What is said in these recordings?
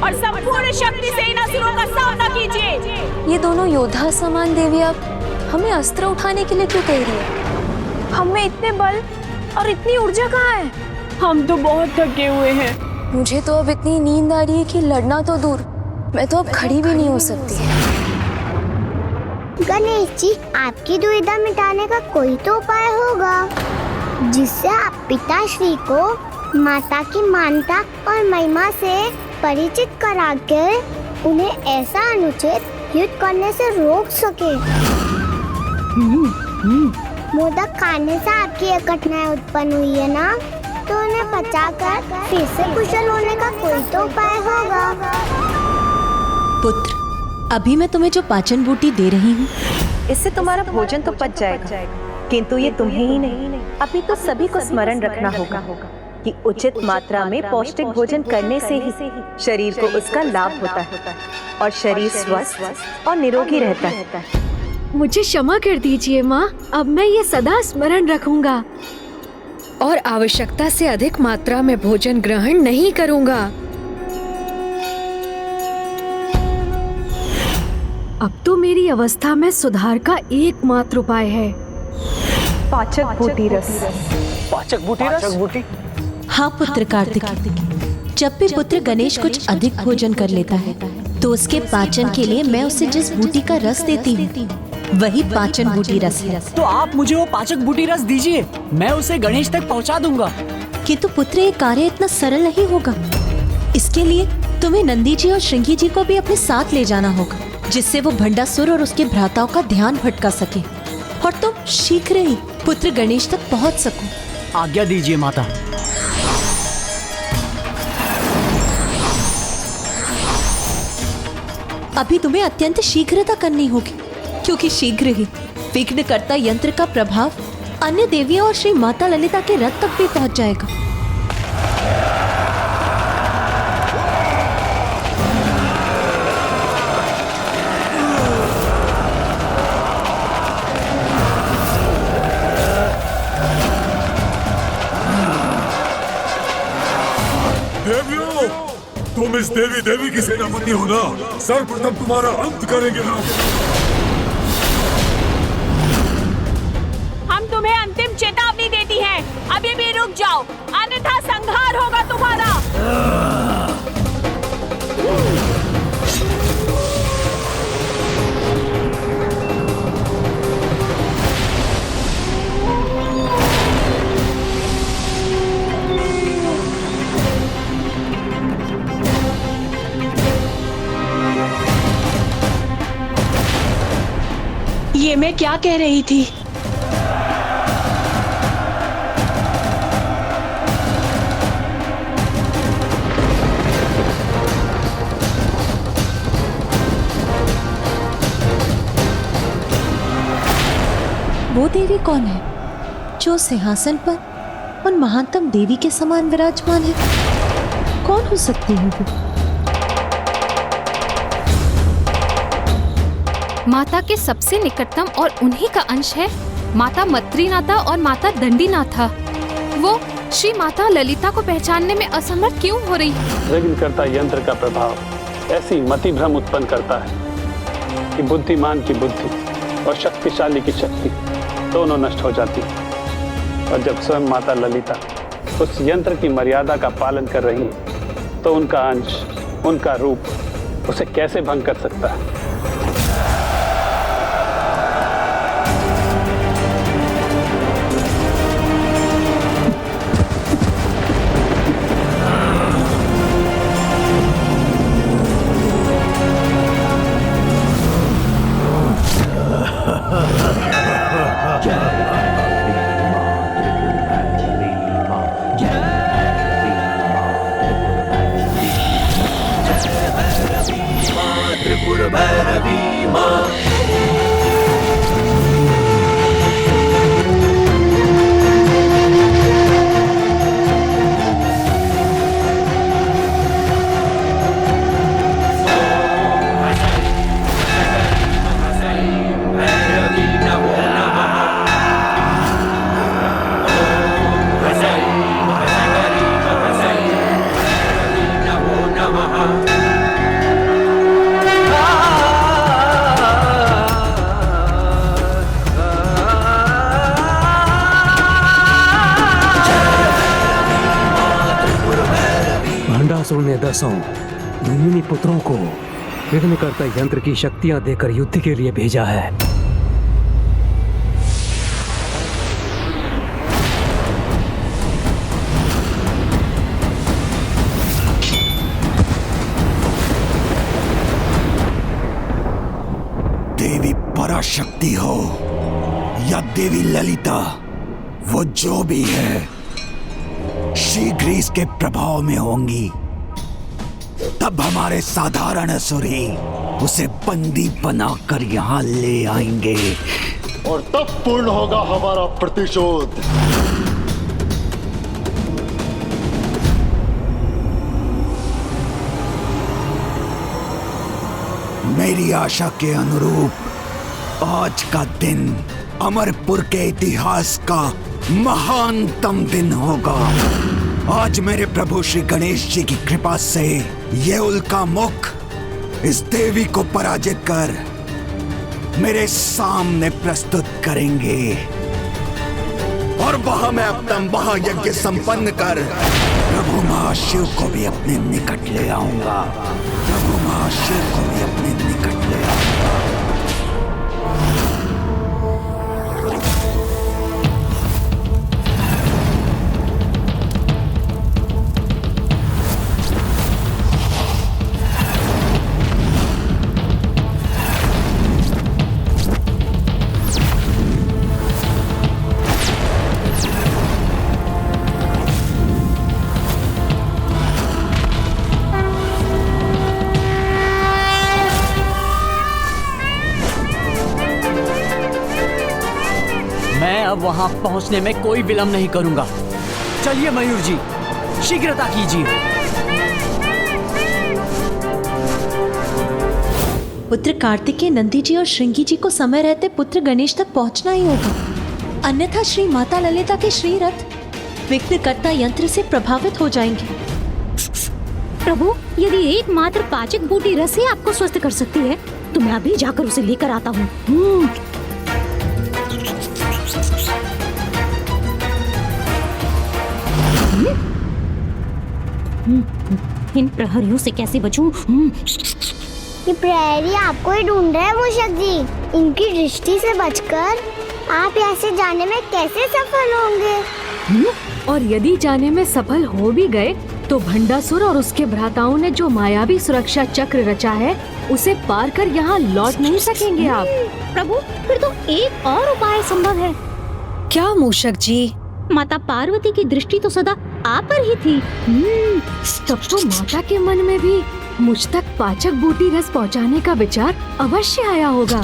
और संपूर्ण शक्ति से इन असुरों का सामना कीजिए। ये दोनों योद्धा समान देवी अब हमें अस्त्र उठाने के लिए क्यों कह रही है? हमें इतने बल और इतनी ऊर्जा कहाँ है? हम तो बहुत थके हुए हैं। मुझे तो अब इतनी नींद आ रही है कि लड़ना तो दूर, मैं तो अब खड़ी भी नहीं हो सकती। गणेश जी, आपकी दुविधा मिटाने का कोई तो उपाय होगा जिससे आप पिताश्री को माता की मानता और महिमा से परिचित कराकर उन्हें ऐसा अनुचित युद्ध करने से रोक सके। मोदक खाने से आपकी ये कठिनाई उत्पन्न हुई है ना, तो उन्हें पचाकर फिर से कुशल होने का कोई तो उपाय होगा। पुत्र, अभी मैं तुम्हें जो पाचन बूटी दे रही हूँ, इससे तुम्हारा भोजन तो पच जाएगा, किंतु ये तुम्हें ही नहीं, अभी तो सभी को स्मरण रखना होगा कि उचित मात्रा में पौष्टिक भोजन करने से ही शरीर को उसका लाभ होता है और शरीर स्वस्थ और निरोगी रहता है। मुझे क्षमा कर दीजिए माँ, अब मैं ये सदा स्मरण रखूंगा और आवश्यकता से अधिक मात्रा में भोजन ग्रहण नहीं करूंगा। अब तो मेरी अवस्था में सुधार का एकमात्र उपाय है पाचक बूटी रस। पाचक बूटी रस? हाँ पुत्र कार्तिकेय, जब भी पुत्र गणेश कुछ अधिक भोजन कर लेता है तो उसके पाचन के लिए मैं उसे जिस बूटी का रस देती हूँ वही पाचन बूटी रस है। तो आप मुझे वो पाचक बूटी रस दीजिए, मैं उसे गणेश तक पहुंचा दूंगा। किंतु पुत्र, ये कार्य इतना सरल नहीं होगा। इसके लिए तुम्हें नंदी जी और श्रृंगी जी को भी अपने साथ ले जाना होगा, जिससे वो भंडासुर और उसके भ्राताओं का ध्यान भटका सके और तुम शीघ्र ही पुत्र गणेश तक पहुंच सको। आज्ञा दीजिए माता। अभी तुम्हें अत्यंत शीघ्रता करनी होगी, क्योंकि शीघ्र ही विघ्नकर्ता यंत्र का प्रभाव अन्य देवियों और श्री माता ललिता के रथ तक भी पहुंच जाएगा। देवियों, तुम इस देवी की सेनापति हो ना, सर्वप्रथम तुम्हारा अंत करेंगे ना। हम तुम्हें अंतिम चेतावनी देती हैं, अभी भी रुक जाओ, अन्यथा संहार होगा तुम्हारा। ये मैं क्या कह रही थी? वो देवी कौन है जो सिंहासन पर उन महानतम देवी के समान विराजमान है? कौन हो सकती है वो? माता के सबसे निकटतम और उन्हीं का अंश है माता मत्रीनाथा और माता दंडीनाथा। वो श्री माता ललिता को पहचानने में असमर्थ क्यों हो रही? विघ्नकर्ता यंत्र का प्रभाव ऐसी मति भ्रम उत्पन्न करता है कि बुद्धिमान की बुद्धि और शक्तिशाली की शक्ति दोनों नष्ट हो जाती है। और जब स्वयं माता ललिता उस यंत्र की मर्यादा का पालन कर रही है तो उनका अंश, उनका रूप उसे कैसे भंग कर सकता है? त्रिपुर वृत्रासुर ने 10 धूमिनी पुत्रों को विघ्नकर्ता यंत्र की शक्तियां देकर युद्ध के लिए भेजा है। देवी पराशक्ति हो या देवी ललिता, वो जो भी है शीघ्र ही इसके प्रभाव में होंगी। तब हमारे साधारण असुर ही उसे बंदी बनाकर यहाँ ले आएंगे और तब पूर्ण होगा हमारा प्रतिशोध। मेरी आशा के अनुरूप आज का दिन अमरपुर के इतिहास का महानतम दिन होगा। आज मेरे प्रभु श्री गणेश जी की कृपा से ये उल्का मुख इस देवी को पराजित कर मेरे सामने प्रस्तुत करेंगे और वहां मैं अपना महायज्ञ संपन्न कर प्रभु महाशिव को भी अपने निकट ले आऊंगा। प्रभु महाशिव को भी अपने निकट ले आऊंगा। अब वहां पहुंचने में कोई विलंब नहीं करूंगा। चलिए मयूर जी, शीघ्रता कीजिए। पुत्र कार्तिकेय, नंदी जी और श्रृंगी जी को समय रहते पुत्र गणेश तक पहुंचना ही होगा, अन्यथा श्री माता ललिता के श्री रथ विघ्नकर्ता यंत्र से प्रभावित हो जाएंगे। प्रभु, यदि एकमात्र पाचक बूटी रस ही आपको स्वस्थ कर सकती है तो मैं अभी जाकर उसे लेकर आता हूँ। इन प्रहरियों से कैसे बचूं? ये प्रहरी आपको ही ढूंढ रहे हैं मूषक जी। इनकी दृष्टि से बचकर आप यहाँ से जाने में कैसे सफल होंगे? और यदि जाने में सफल हो भी गए तो भंडासुर और उसके भ्राताओं ने जो मायावी सुरक्षा चक्र रचा है उसे पार कर यहाँ लौट नहीं सकेंगे आप। प्रभु, फिर तो एक और उपाय संभव है। क्या मूषक जी? माता पार्वती की दृष्टि तो सदा आप पर ही थी। तब तो माता के मन में भी मुझ तक पाचक बूटी रस पहुंचाने का विचार अवश्य आया होगा।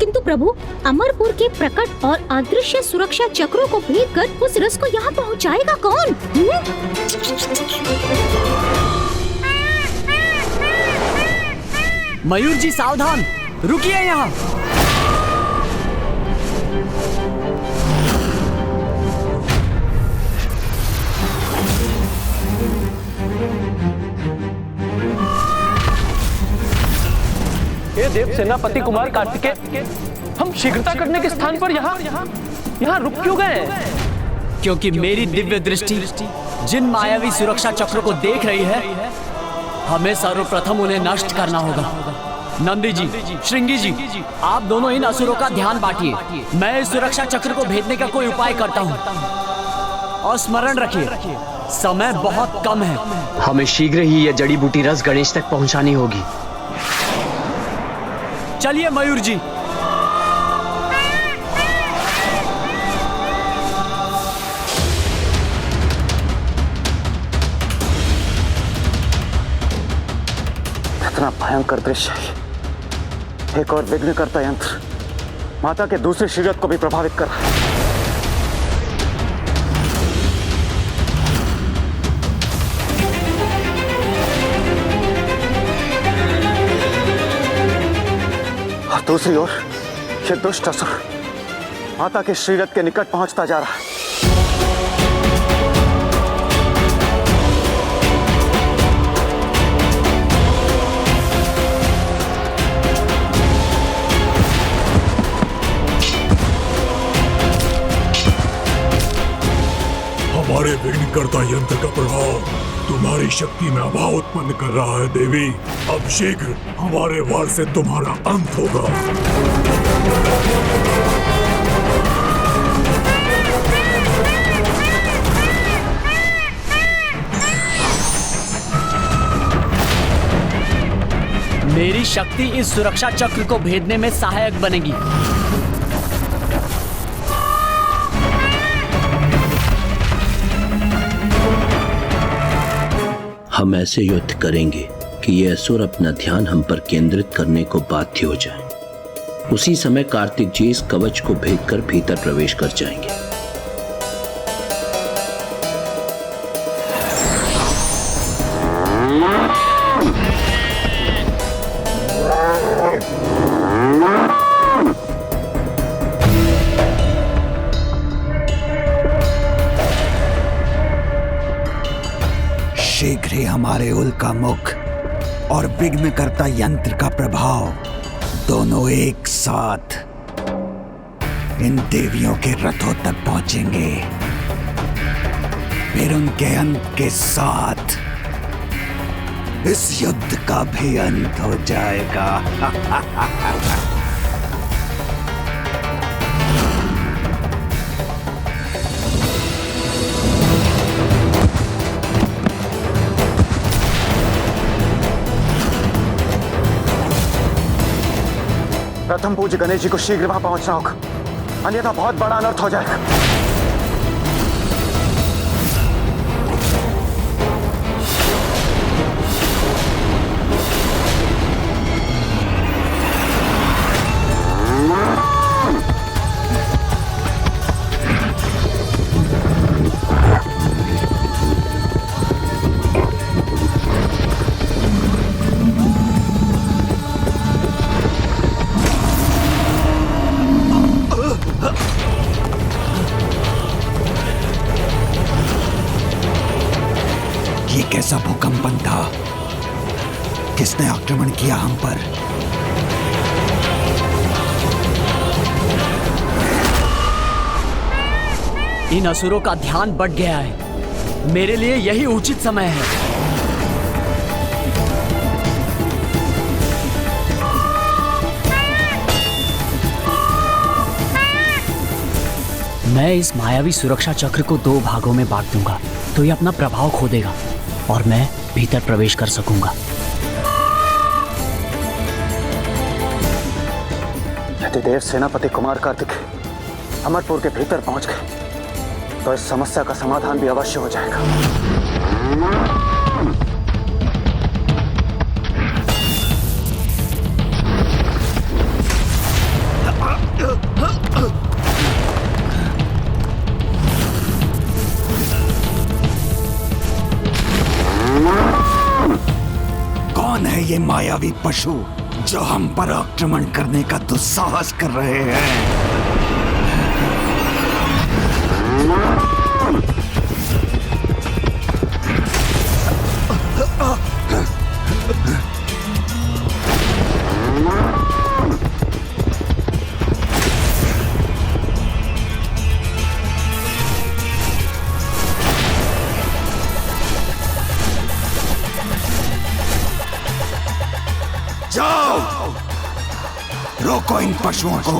किंतु प्रभु, अमरपुर के प्रकट और अदृश्य सुरक्षा चक्रों को भेद कर उस रस को यहाँ पहुँचाएगा कौन? मयूर जी सावधान, रुकिए यहाँ। ये देव सेनापति कुमार कार्तिकेय, हम शीघ्रता करने के स्थान पर यहाँ रुक क्यों गए? क्योंकि मेरी दिव्य दृष्टि जिन मायावी सुरक्षा चक्रों को देख रही है, हमें सर्वप्रथम उन्हें नष्ट करना होगा। नंदी जी, श्रृंगी जी, आप दोनों इन असुरों का ध्यान बांटिए। मैं इस सुरक्षा चक्र को भेदने का कोई उपाय करता हूँ। और स्मरण रखिए, समय बहुत कम है। हमें शीघ्र ही यह जड़ी बूटी रस गणेश तक पहुंचानी होगी। चलिए मयूर जी। कितना भयंकर दृश्य है। एक और विघ्नकर्ता यंत्र माता के दूसरे शरीर को भी प्रभावित कर रहा है। और दूसरी ओर ये दुष्ट असुर माता के शरीर के निकट पहुंचता जा रहा है। हमारे विघ्नकर्ता यंत्र का प्रभाव तुम्हारी शक्ति में अभाव उत्पन्न कर रहा है देवी। अब शीघ्र हमारे वार से तुम्हारा अंत होगा। मेरी शक्ति इस सुरक्षा चक्र को भेदने में सहायक बनेगी। हम ऐसे युद्ध करेंगे कि ये असुर अपना ध्यान हम पर केंद्रित करने को बाध्य हो जाएं। उसी समय कार्तिक जी इस कवच को भेदकर भीतर प्रवेश कर जाएंगे। शीघ्र ही हमारे उल्का मुख और विघ्नकर्ता यंत्र का प्रभाव दोनों एक साथ इन देवियों के रथों तक पहुंचेंगे। फिर उनके अंत के साथ इस युद्ध का भी अंत हो जाएगा। प्रथम पूज्य गणेश जी को शीघ्र वहां पहुंचना होगा, अन्यथा बहुत बड़ा अनर्थ हो जाएगा। कैसा भूकंपन था? किसने आक्रमण किया हम पर? इन असुरों का ध्यान बढ़ गया है। मेरे लिए यही उचित समय है। मैं इस मायावी सुरक्षा चक्र को 2 भागों में बांट दूंगा, तो ये अपना प्रभाव खो देगा और मैं भीतर प्रवेश कर सकूंगा। यदि देव सेनापति कुमार कार्तिक अमरपुर के भीतर पहुंच गए तो इस समस्या का समाधान भी अवश्य हो जाएगा। कौन है ये मायावी पशु जो हम पर आक्रमण करने का दुस्साहस कर रहे हैं? जाओ, रोको इन पशुओं को।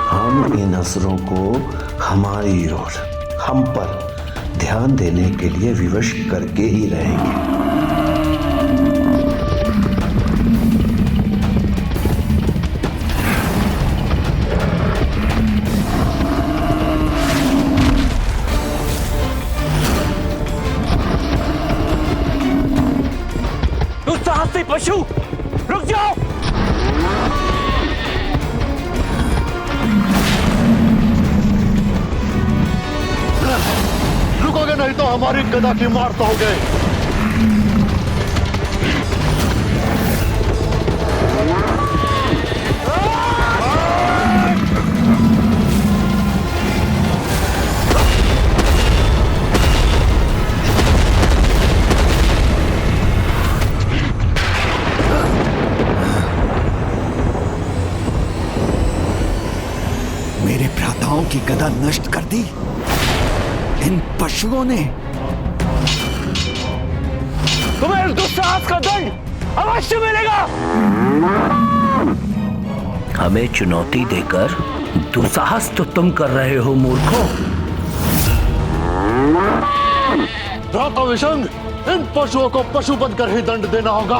हम इन असुरों को हमारी ओर, हम पर ध्यान देने के लिए विवश करके ही रहेंगे। पशु रुक जाओ। रुकोगे नहीं तो हमारी गदा की मार पाओगे। गदा नष्ट कर दी इन पशुओं ने। तुम्हें इस दुस्साहस का दंड अवश्य मिलेगा। हमें चुनौती देकर दुस्साहस तो तुम कर रहे हो मूर्खों। भ्राता विशंग, इन पशुओं को पशु बनकर ही दंड देना होगा।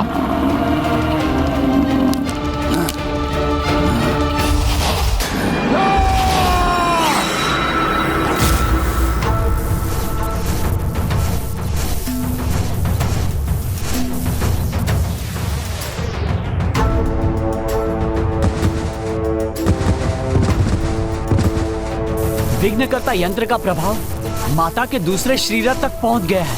विघ्नकर्ता यंत्र का प्रभाव माता के दूसरे शरीर तक पहुंच गया है।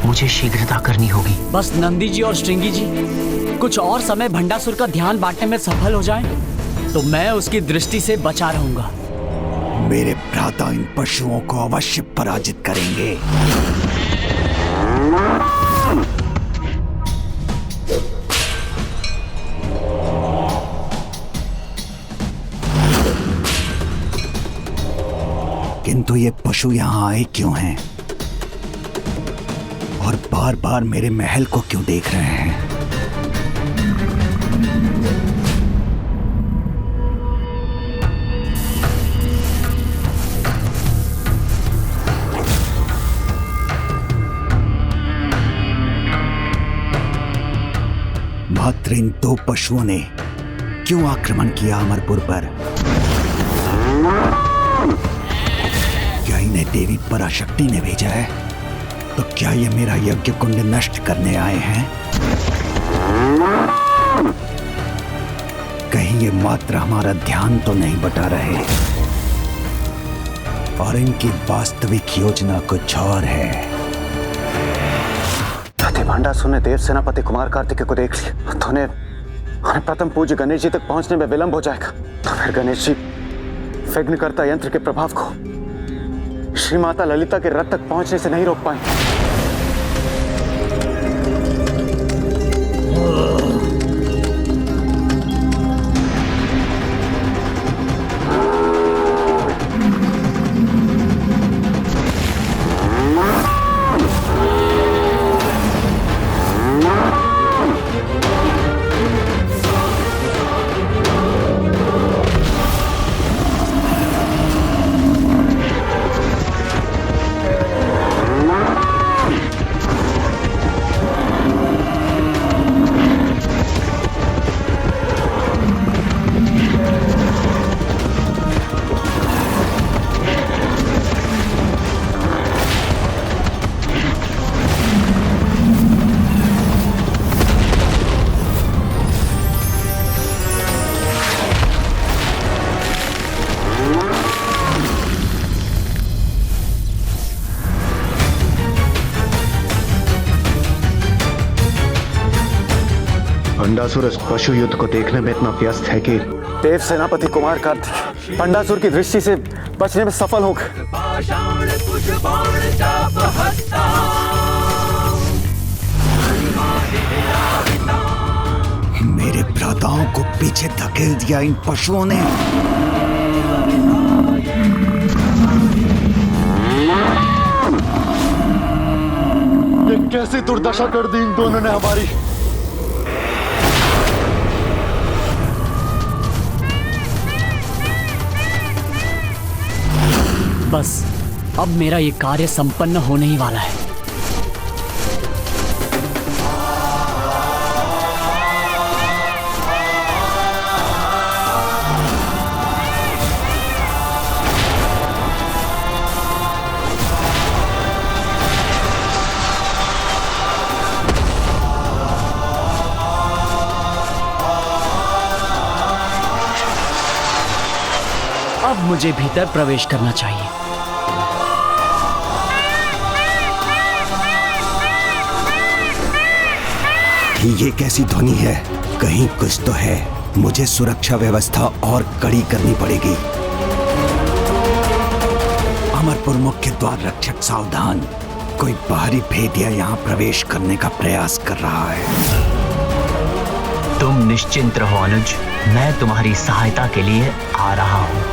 मुझे शीघ्रता करनी होगी। बस नंदी जी और श्रृंगी जी कुछ और समय भंडासुर का ध्यान बांटने में सफल हो जाएं, तो मैं उसकी दृष्टि से बचा रहूंगा। मेरे भ्राता इन पशुओं को अवश्य पराजित करेंगे। किंतु ये पशु यहां आए क्यों हैं? और बार बार मेरे महल को क्यों देख रहे हैं? मात्र इन दो पशुओं ने क्यों आक्रमण किया अमरपुर पर? क्या इन्हें देवी पराशक्ति ने भेजा है? तो क्या ये मेरा यज्ञ कुंड नष्ट करने आए हैं? कहीं ये मात्र हमारा ध्यान तो नहीं बटा रहे और इनकी वास्तविक योजना कुछ और है। भंडासुर ने देव सेनापति कुमार कार्तिकेय को देख लिया तो उन्हें प्रथम पूज्य गणेश जी तक पहुंचने में विलंब हो जाएगा। तो फिर गणेश जी विघ्नकर्ता यंत्र के प्रभाव को श्री माता ललिता के रथ तक पहुंचने से नहीं रोक पाएंगे। भंडासुर इस पशु युद्ध को देखने में इतना व्यस्त है कि देव सेनापति कुमार कार्तिकेय भंडासुर की दृष्टि से बचने में सफल हो गए। मेरे भ्राताओं को पीछे धकेल दिया इन पशुओं ने। ये कैसी दुर्दशा कर दी इन दोनों ने हमारी। बस अब मेरा ये कार्य संपन्न होने ही वाला है। अब मुझे भीतर प्रवेश करना चाहिए। ये कैसी ध्वनि है? कहीं कुछ तो है। मुझे सुरक्षा व्यवस्था और कड़ी करनी पड़ेगी। अमरपुर मुख्य द्वार रक्षक सावधान, कोई बाहरी भेदिया यहाँ प्रवेश करने का प्रयास कर रहा है। तुम निश्चिंत रहो अनुज, मैं तुम्हारी सहायता के लिए आ रहा हूँ।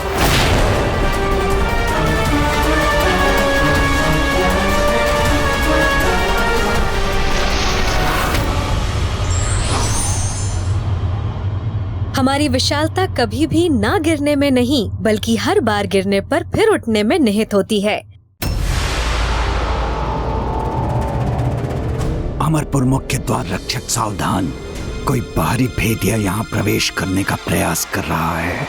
हमारी विशालता कभी भी ना गिरने में नहीं, बल्कि हर बार गिरने पर फिर उठने में निहित होती है। अमरपुर मुख्य द्वार रक्षक सावधान, कोई बाहरी भेदिया यहाँ प्रवेश करने का प्रयास कर रहा है।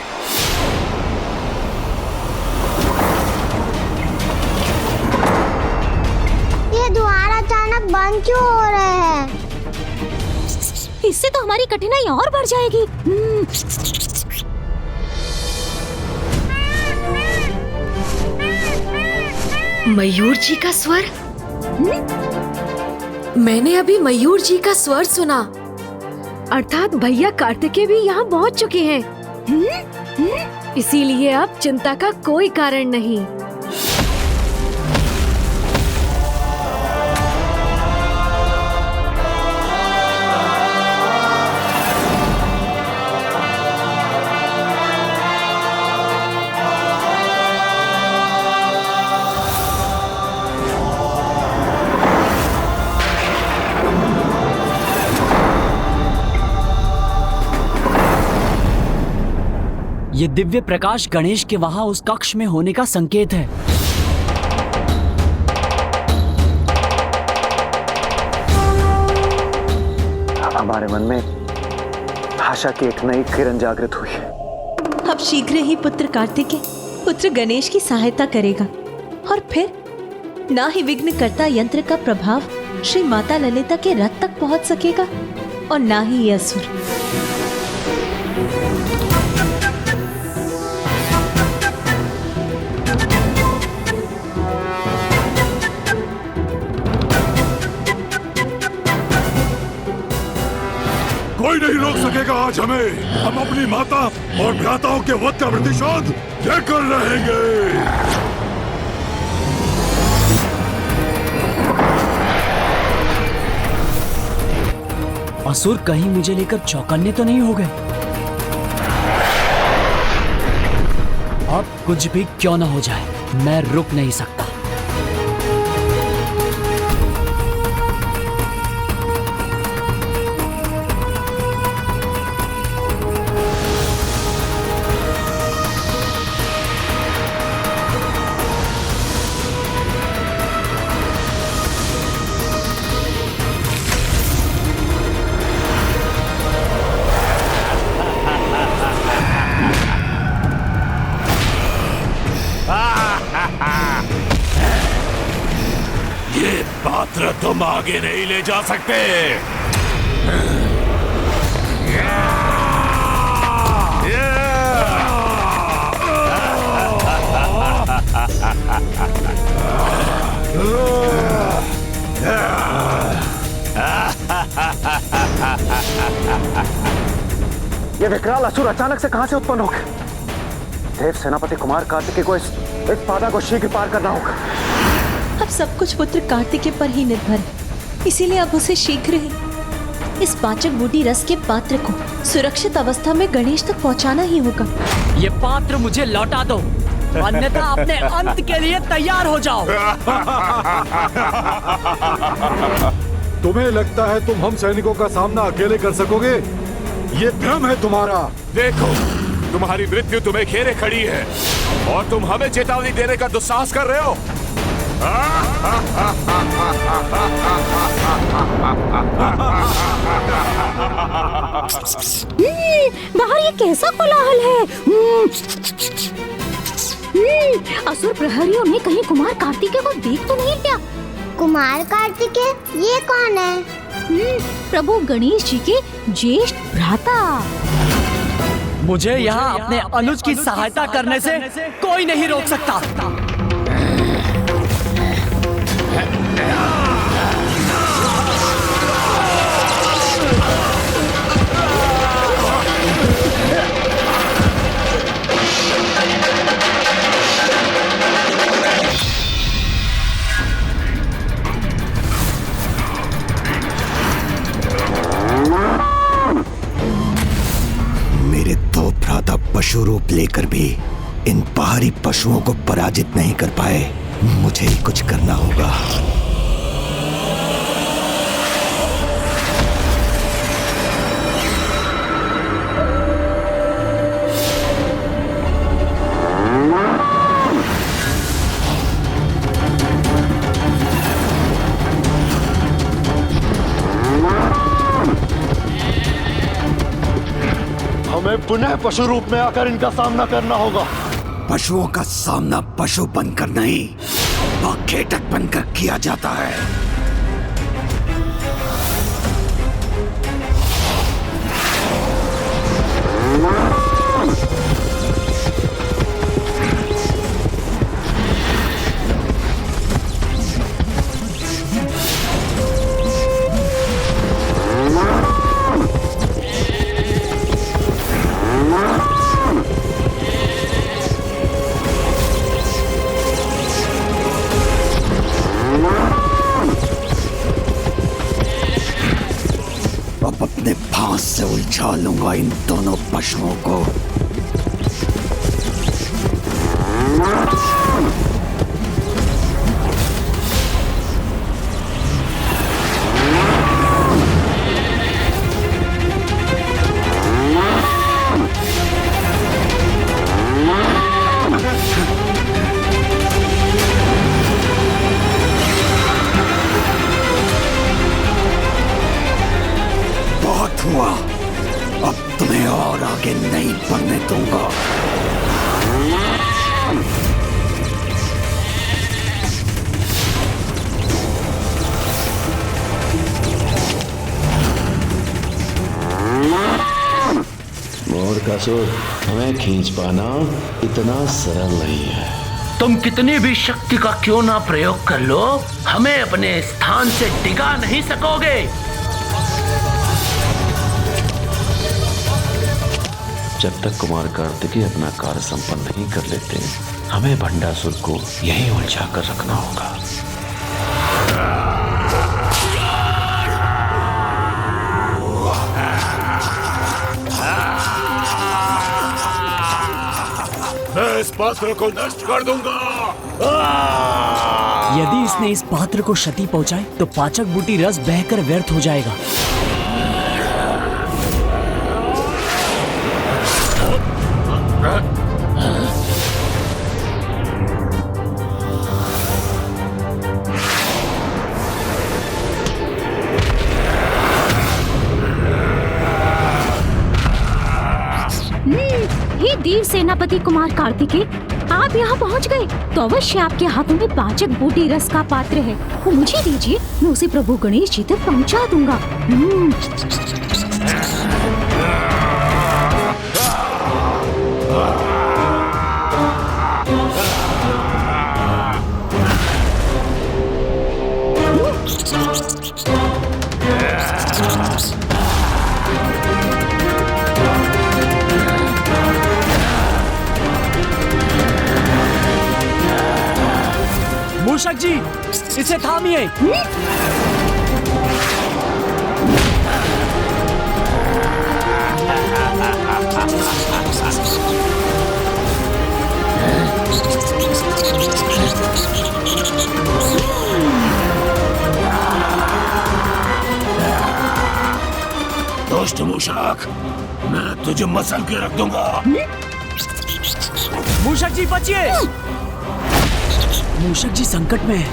ये द्वार अचानक बंद क्यों हो रहे हैं? इससे तो हमारी कठिनाई और बढ़ जाएगी। मयूर जी का स्वर? मैंने अभी मयूर जी का स्वर सुना। अर्थात भैया कार्तिकेय भी यहाँ पहुँच चुके हैं। इसीलिए अब चिंता का कोई कारण नहीं। ये दिव्य प्रकाश गणेश के वहां उस कक्ष में होने का संकेत है। हमारे मन में आशा की एक नई किरण जागृत हुई है। अब शीघ्र ही पुत्र कार्तिकेय पुत्र गणेश की सहायता करेगा और फिर ना ही विघ्नकर्ता यंत्र का प्रभाव श्री माता ललिता के रथ तक पहुंच सकेगा और ना ही ये असुर। कोई नहीं रोक सकेगा आज हमें। हम अपनी माता और भ्राताओं के वध का प्रतिशोध लेकर रहेंगे। असुर कहीं मुझे लेकर चौकन्ने तो नहीं हो गए? अब कुछ भी क्यों ना हो जाए, मैं रुक नहीं सकता। ये पात्र तुम आगे नहीं ले जा सकते। ये विकराल असुर अचानक से कहां से उत्पन्न हो गए? देव सेनापति कुमार कार्तिकेय को इस बाधा को शीघ्र पार करना होगा। अब सब कुछ पुत्र कार्तिकेय पर ही निर्भर है, इसीलिए अब उसे शीघ्र ही इस पाचक बूटी रस के पात्र को सुरक्षित अवस्था में गणेश तक पहुंचाना ही होगा। ये पात्र मुझे लौटा दो, अन्यथा अपने अंत के लिए तैयार हो जाओ। तुम्हें लगता है तुम हम सैनिकों का सामना अकेले कर सकोगे? ये भ्रम है तुम्हारा। देखो, तुम्हारी मृत्यु तुम्हें घेरे खड़ी है और तुम हमें चेतावनी देने का दुस्साहस कर रहे हो। बाहर ये कैसा कोलाहल है? असुर प्रहरियों ने कहीं कुमार कार्तिकेय को देख तो नहीं लिया? कुमार कार्तिकेय ये कौन है? प्रभु गणेश जी के ज्येष्ठ भ्राता। मुझे यहाँ अपने अनुज की सहायता करने से कोई नहीं रोक सकता। मेरे दो भ्राता पशु रूप लेकर भी इन बाहरी पशुओं को पराजित नहीं कर पाए। मुझे ही कुछ करना होगा। हमें पुनः पशु रूप में आकर इनका सामना करना होगा। पशुओं का सामना पशु बनकर नहीं, बाखेटक बनकर किया जाता है। अब अपने फांस से उलझा लूंगा इन दोनों पशुओं को। बहुत हुआ, अब तुम्हें और आगे नहीं बढ़ने दूंगा। मोर का सुर हमें खींच पाना इतना सरल नहीं है। तुम कितनी भी शक्ति का क्यों ना प्रयोग कर लो, हमें अपने स्थान से डिगा नहीं सकोगे। जब तक कुमार कार्तिकेय अपना कार्य संपन्न नहीं कर लेते, हमें भंडासुर को यहीं उलझा कर रखना होगा। मैं इस पात्र को नष्ट कर दूंगा। यदि इसने इस पात्र को क्षति पहुंचाई तो पाचक बूटी रस बहकर व्यर्थ हो जाएगा। हे देव सेनापति कुमार कार्तिकेय, आप यहाँ पहुँच गए तो अवश्य आपके हाथों में पाचक बूटी रस का पात्र है, वो मुझे दीजिए, मैं उसे प्रभु गणेश जी तक पहुँचा दूंगा। मूषक जी, इसे थामिए। दुष्ट मूषक, मैं तुझे मसल के रख दूंगा। मूषक जी बचिए, मूषक जी संकट में है।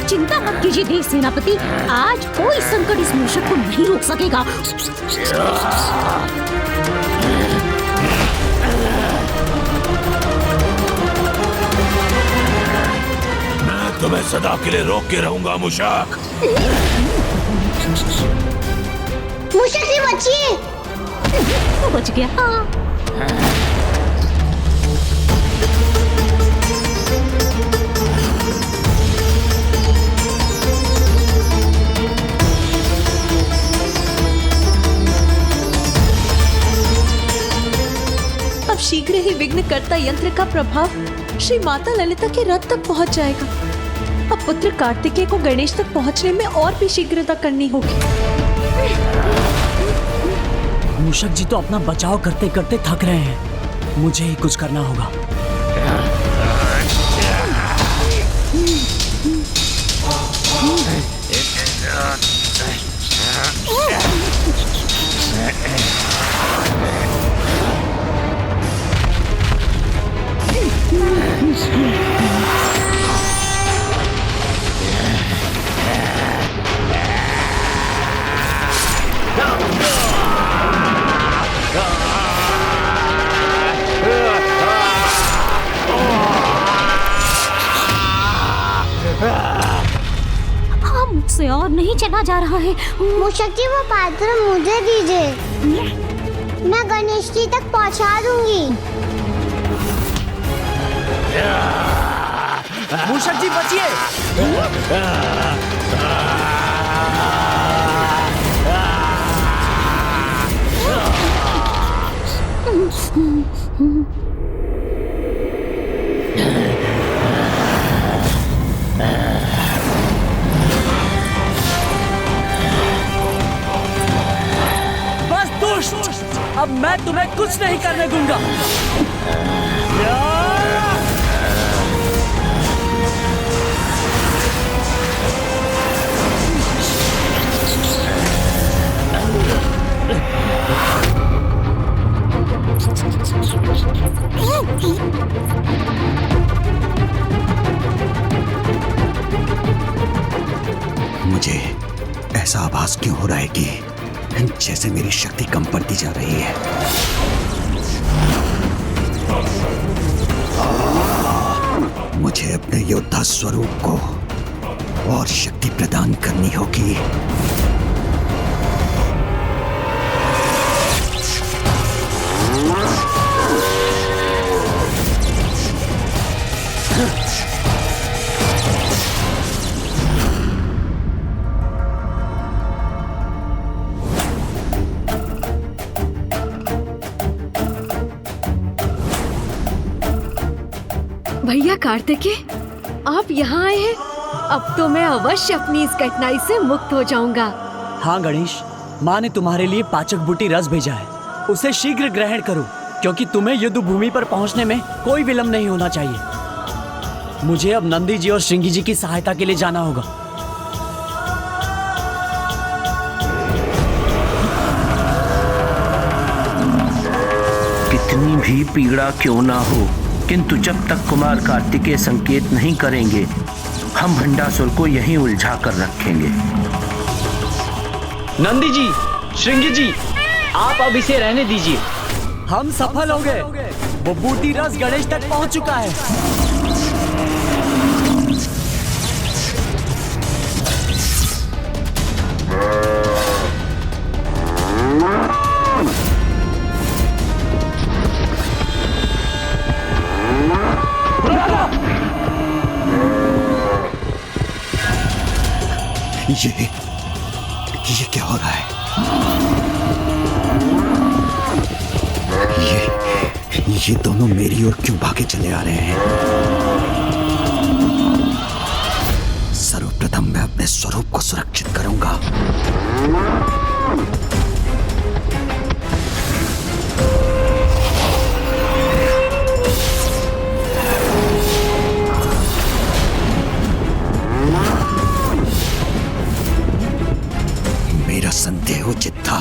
चिंता मत कीजिए देव सेनापति, आज कोई संकट इस मूषक को नहीं रोक सकेगा। मैं तुम्हें सदा के लिए रोक के रहूंगा मूषक। मूषक जी बचिए। वो बच गया। अब शीघ्र ही विघ्नकर्ता यंत्र का प्रभाव श्री माता ललिता के रथ तक पहुंच जाएगा। अब पुत्र कार्तिकेय को गणेश तक पहुंचने में और भी शीघ्रता करनी होगी। मूषक जी तो अपना बचाव करते करते थक रहे हैं, मुझे ही कुछ करना होगा। No! से और नहीं चला जा रहा है। मूषक जी, वो पात्र मुझे दीजिए, मैं गणेश जी तक पहुंचा दूंगी। मूषक जी बचिए। बस दुष्ट, अब मैं तुम्हें कुछ नहीं करने दूंगा। मुझे ऐसा आभास क्यों हो रहा है कि जैसे मेरी शक्ति कम पड़ती जा रही है। मुझे अपने योद्धा स्वरूप को और शक्ति प्रदान करनी होगी। भैया कार्तिकेय, आप यहाँ आए हैं। अब तो मैं अवश्य अपनी इस कठिनाई से मुक्त हो जाऊंगा। हाँ गणेश, माँ ने तुम्हारे लिए पाचक बूटी रस भेजा है, उसे शीघ्र ग्रहण करो, क्योंकि तुम्हें युद्ध भूमि पर पहुँचने में कोई विलंब नहीं होना चाहिए। मुझे अब नंदी जी और श्रृंगी जी की सहायता के लिए जाना होगा। कितनी भी पीड़ा क्यों ना हो, किंतु जब तक कुमार कार्तिकेय संकेत नहीं करेंगे, हम भंडासुर को यहीं उलझा कर रखेंगे। नंदी जी, श्रृंगी जी, आप अब इसे रहने दीजिए। हम सफल हो गए। वो बूटी रस गणेश तक पहुंच चुका है। ये क्या हो रहा है? ये दोनों मेरी ओर क्यों भागे चले आ रहे हैं? सर्वप्रथम मैं अपने स्वरूप को सुरक्षित करूंगा। मेरा संदेह उचित था।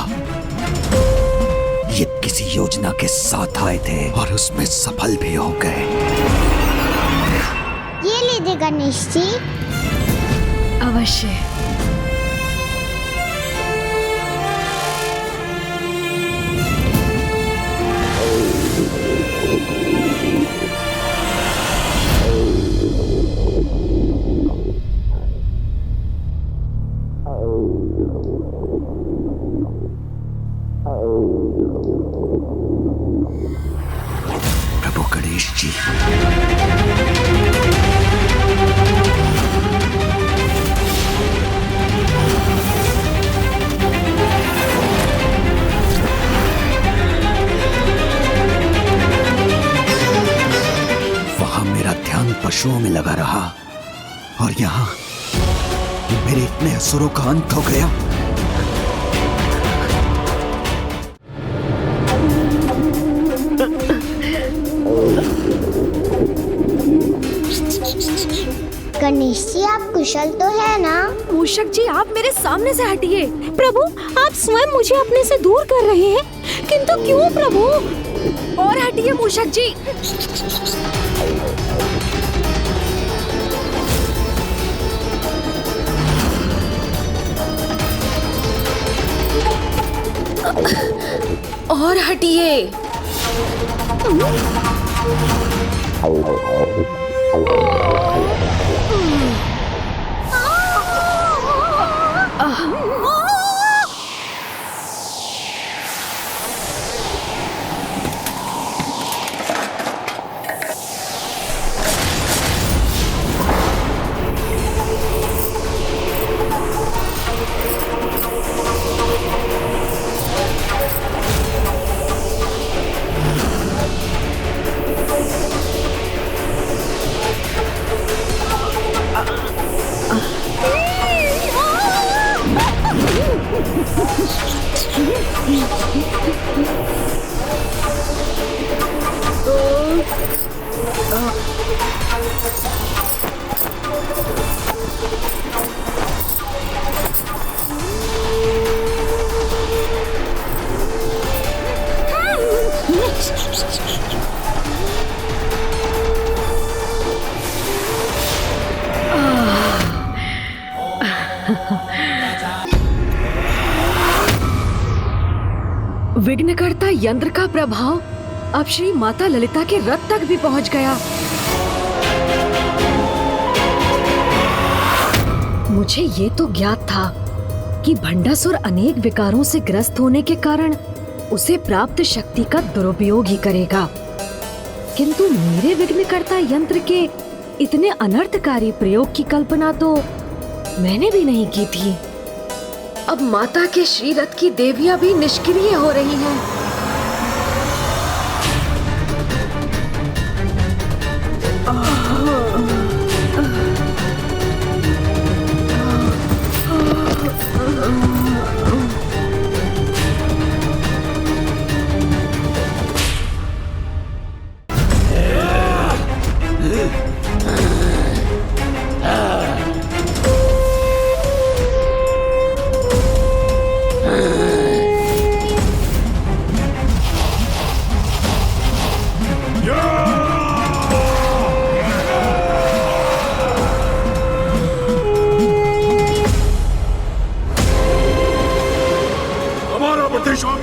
ये किसी योजना के साथ आए थे और उसमें सफल भी हो गए। ये लीजिए गणेश जी। अवश्य। प्रभु गणेश जी, वहां मेरा ध्यान पशुओं में लगा रहा और यहाँ मेरे इतने असुरों का अंत हो गया। गणेश जी, आप कुशल तो है ना? मूषक जी, आप मेरे सामने से हटिए। प्रभु, आप स्वयं मुझे अपने से दूर कर रहे हैं, किंतु क्यों प्रभु? और हटिए मूषक जी। और हटिए। विघ्नकर्ता यंत्र का प्रभाव अब श्री माता ललिता के रथ तक भी पहुंच गया। मुझे ये तो ज्ञात था कि भंडासुर अनेक विकारों से ग्रस्त होने के कारण उसे प्राप्त शक्ति का दुरुपयोग ही करेगा, किंतु मेरे विघ्नकर्ता यंत्र के इतने अनर्थकारी प्रयोग की कल्पना तो मैंने भी नहीं की थी। अब माता के श्री रथ की देवियां भी निष्क्रिय हो रही हैं।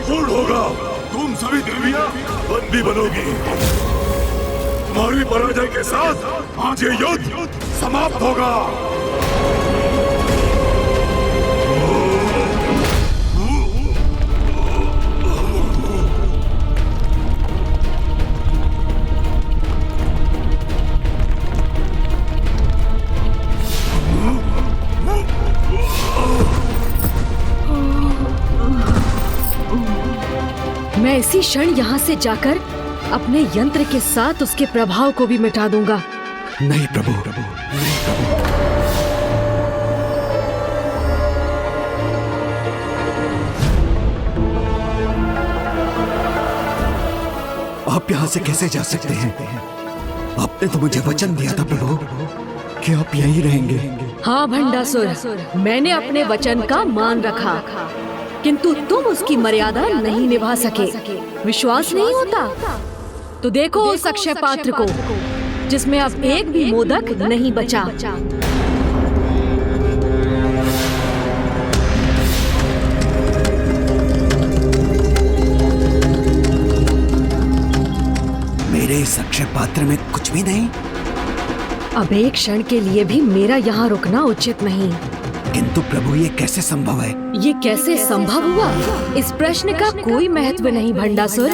पूर्ण होगा। तुम सभी देवियां बंदी बनोगी। तुम्हारी पराजय के साथ आज ये युद्ध समाप्त होगा। मैं इसी क्षण यहाँ से जाकर अपने यंत्र के साथ उसके प्रभाव को भी मिटा दूंगा। नहीं प्रभु, नहीं प्रभु। आप यहाँ से कैसे जा सकते हैं? आपने तो मुझे वचन दिया था प्रभु कि आप यहीं रहेंगे। हाँ भंडासुर, मैंने अपने वचन का मान रखा, किंतु तुम उसकी मर्यादा नहीं निभा सके। विश्वास नहीं होता तो देखो उस अक्षय पात्र को जिसमें अब एक भी मोदक नहीं बचा। मेरे इस अक्षय पात्र में कुछ भी नहीं। अब एक क्षण के लिए भी मेरा यहाँ रुकना उचित नहीं। किंतु प्रभु ये कैसे संभव है? ये कैसे संभव हुआ? इस प्रश्न का कोई महत्व नहीं भंडासुर।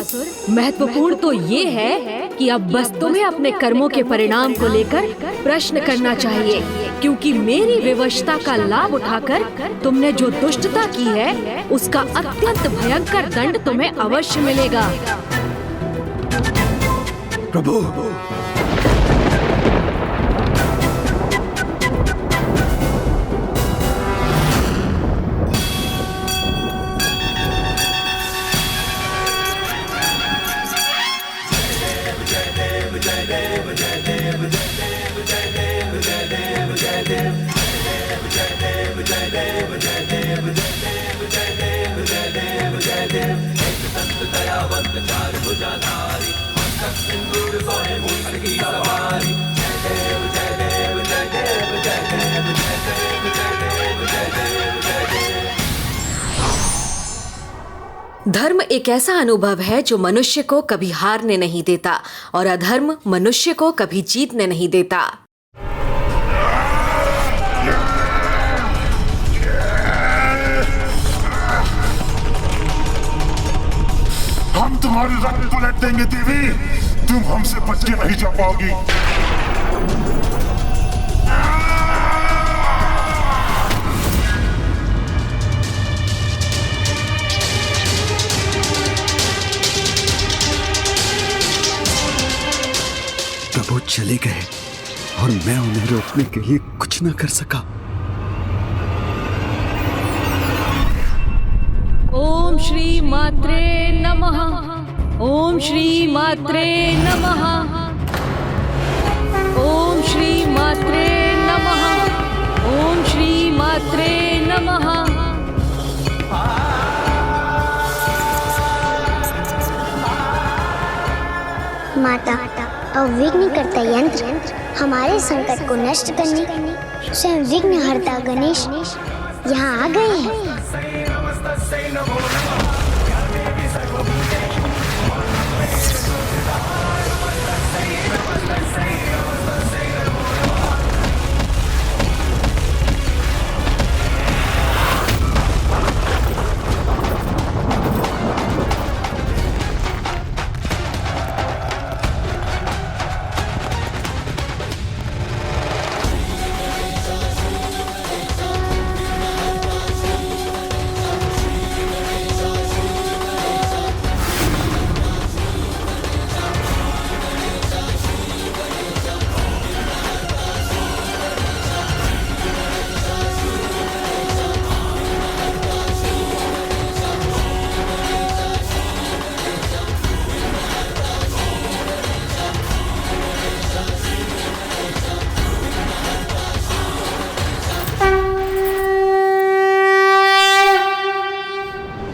महत्वपूर्ण तो ये है कि अब बस तुम्हें अपने कर्मों के परिणाम को लेकर प्रश्न करना चाहिए, क्योंकि मेरी विवशता का लाभ उठाकर तुमने जो दुष्टता की है उसका अत्यंत भयंकर दंड तुम्हें अवश्य मिलेगा। प्रभु, धर्म एक ऐसा अनुभव है जो मनुष्य को कभी हारने नहीं देता और अधर्म मनुष्य को कभी जीतने नहीं देता। हम तुम्हारी रक्त पलट देंगे देवी, तुम हमसे बच के नहीं जा पाओगी। प्रभु चले गए और मैं उन्हें रोकने के लिए कुछ न कर सका। ओम श्री मात्रे नमः। ओम श्री मात्रे नमः। माता और विघ्नकर्ता यंत्र हमारे संकट को नष्ट करने स्वयं विघ्नहर्ता गणेश यहाँ आ गए हैं।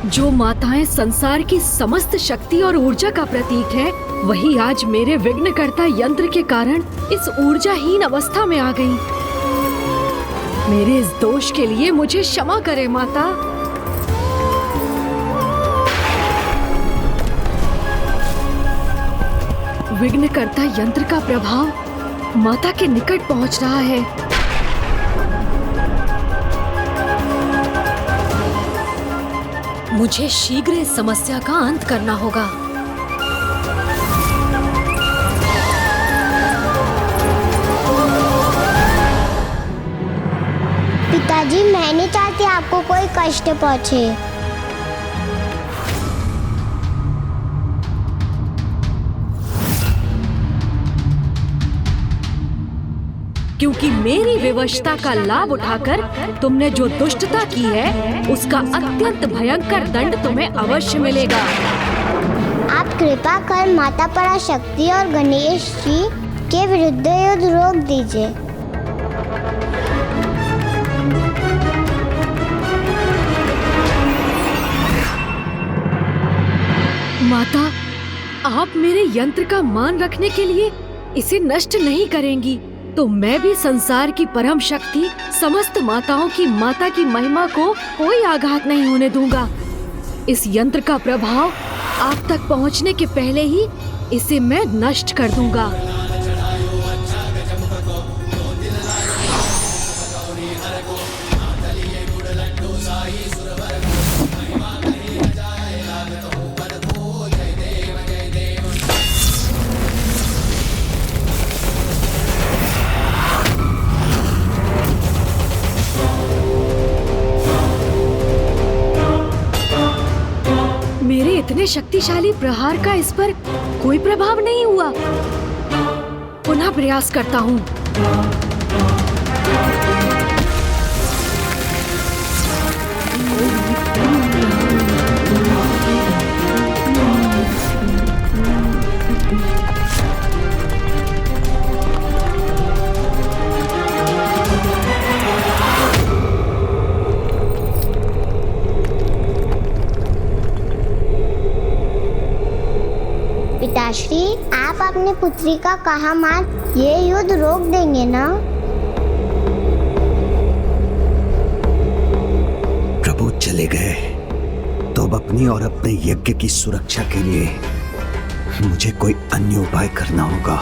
जो माताएं संसार की समस्त शक्ति और ऊर्जा का प्रतीक है, वही आज मेरे विघ्नकर्ता यंत्र के कारण इस ऊर्जाहीन अवस्था में आ गई। मेरे इस दोष के लिए मुझे क्षमा करे माता। विघ्नकर्ता यंत्र का प्रभाव माता के निकट पहुंच रहा है। मुझे शीघ्र इस समस्या का अंत करना होगा। पिताजी, मैं नहीं चाहती आपको कोई कष्ट पहुंचे। क्योंकि मेरी विवशता का लाभ उठाकर तुमने जो दुष्टता की है, उसका अत्यंत भयंकर दंड तुम्हें अवश्य मिलेगा। आप कृपा कर माता पराशक्ति और गणेश जी के विरुद्ध युद्ध रोक दीजिए। माता, आप मेरे यंत्र का मान रखने के लिए इसे नष्ट नहीं करेंगी, तो मैं भी संसार की परम शक्ति समस्त माताओं की माता की महिमा को कोई आघात नहीं होने दूंगा। इस यंत्र का प्रभाव आप तक पहुंचने के पहले ही इसे मैं नष्ट कर दूंगा। मेरे इतने शक्तिशाली प्रहार का इस पर कोई प्रभाव नहीं हुआ। पुनः प्रयास करता हूँ। पिताश्री, आप अपनी पुत्री का कहा मान ये युद्ध रोक देंगे ना? प्रभु चले गए तो अब अपनी और अपने यज्ञ की सुरक्षा के लिए मुझे कोई अन्य उपाय करना होगा।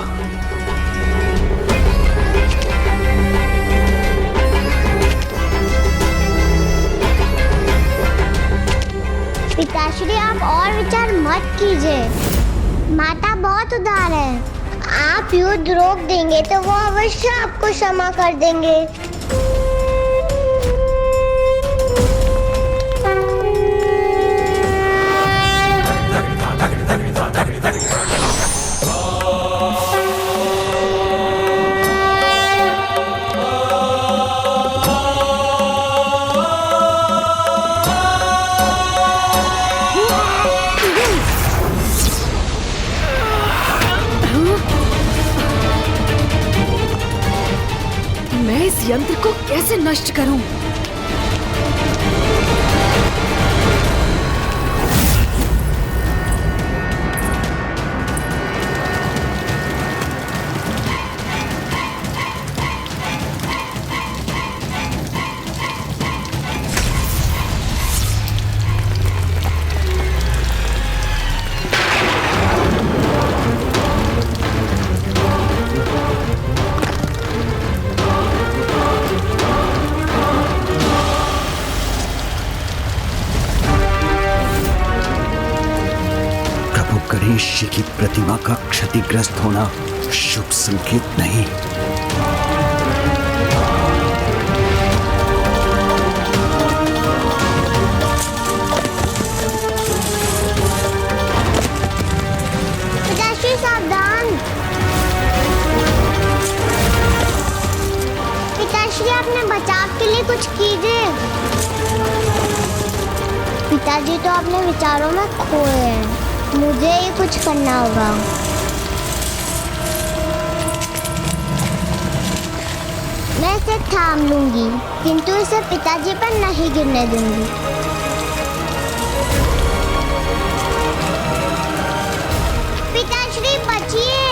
पिताश्री, आप और विचार मत कीजिए। माता बहुत उदार है। आप युद्ध रोक देंगे तो वो अवश्य आपको क्षमा कर देंगे। यंत्र को कैसे नष्ट करूं? भविष्य की प्रतिमा का क्षतिग्रस्त होना शुभ संकेत नहीं। पिताश्री सावधान। पिताश्री अपने बचाव के लिए कुछ कीजिए। पिताजी तो अपने विचारों में खोए हैं, मुझे ही कुछ करना होगा। मैं इसे थाम लूंगी, किंतु इसे पिताजी पर नहीं गिरने दूंगी। पिताश्री बचिए।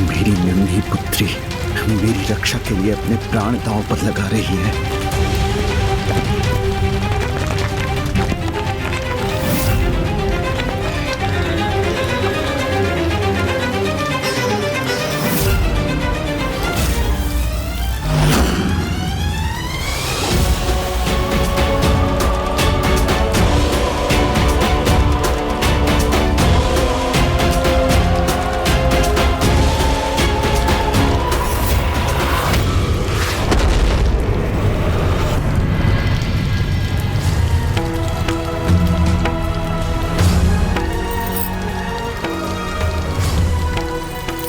मेरी नन्ही पुत्री मेरी रक्षा के लिए अपने प्राण दांव पर लगा रही है।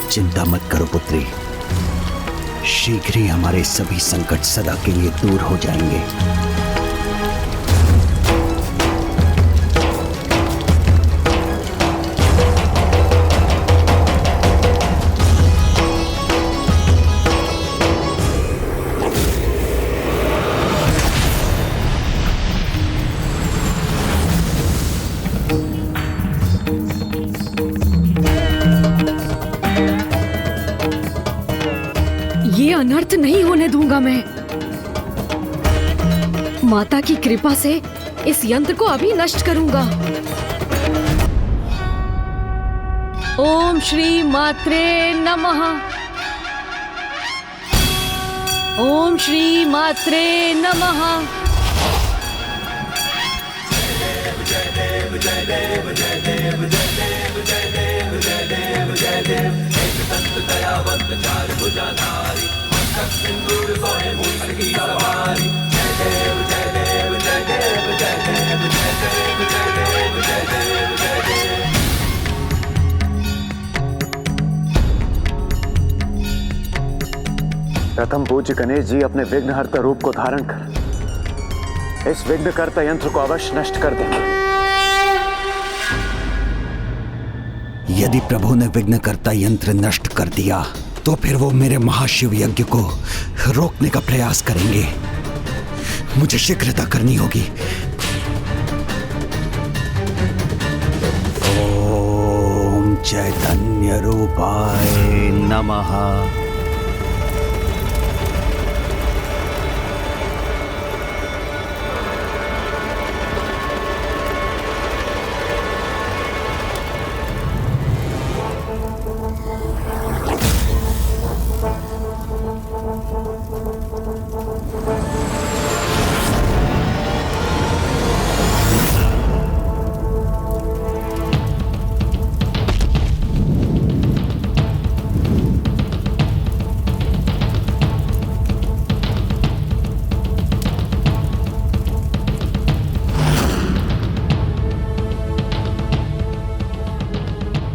चिंता मत करो पुत्री, शीघ्र ही हमारे सभी संकट सदा के लिए दूर हो जाएंगे। अनर्थ नहीं होने दूंगा मैं। माता की कृपा से इस यंत्र को अभी नष्ट करूंगा। ओम श्री मात्रे नमः। ओम श्री मात्रे नमः। प्रथम पूज्य गणेश जी अपने विघ्नहर्ता रूप को धारण कर इस विघ्नकर्ता यंत्र को अवश्य नष्ट कर देंगे। यदि प्रभु ने विघ्नकर्ता यंत्र नष्ट कर दिया तो फिर वो मेरे महाशिव यज्ञ को रोकने का प्रयास करेंगे। मुझे शीघ्रता करनी होगी। ओम चैतन्य रूपाय नमः।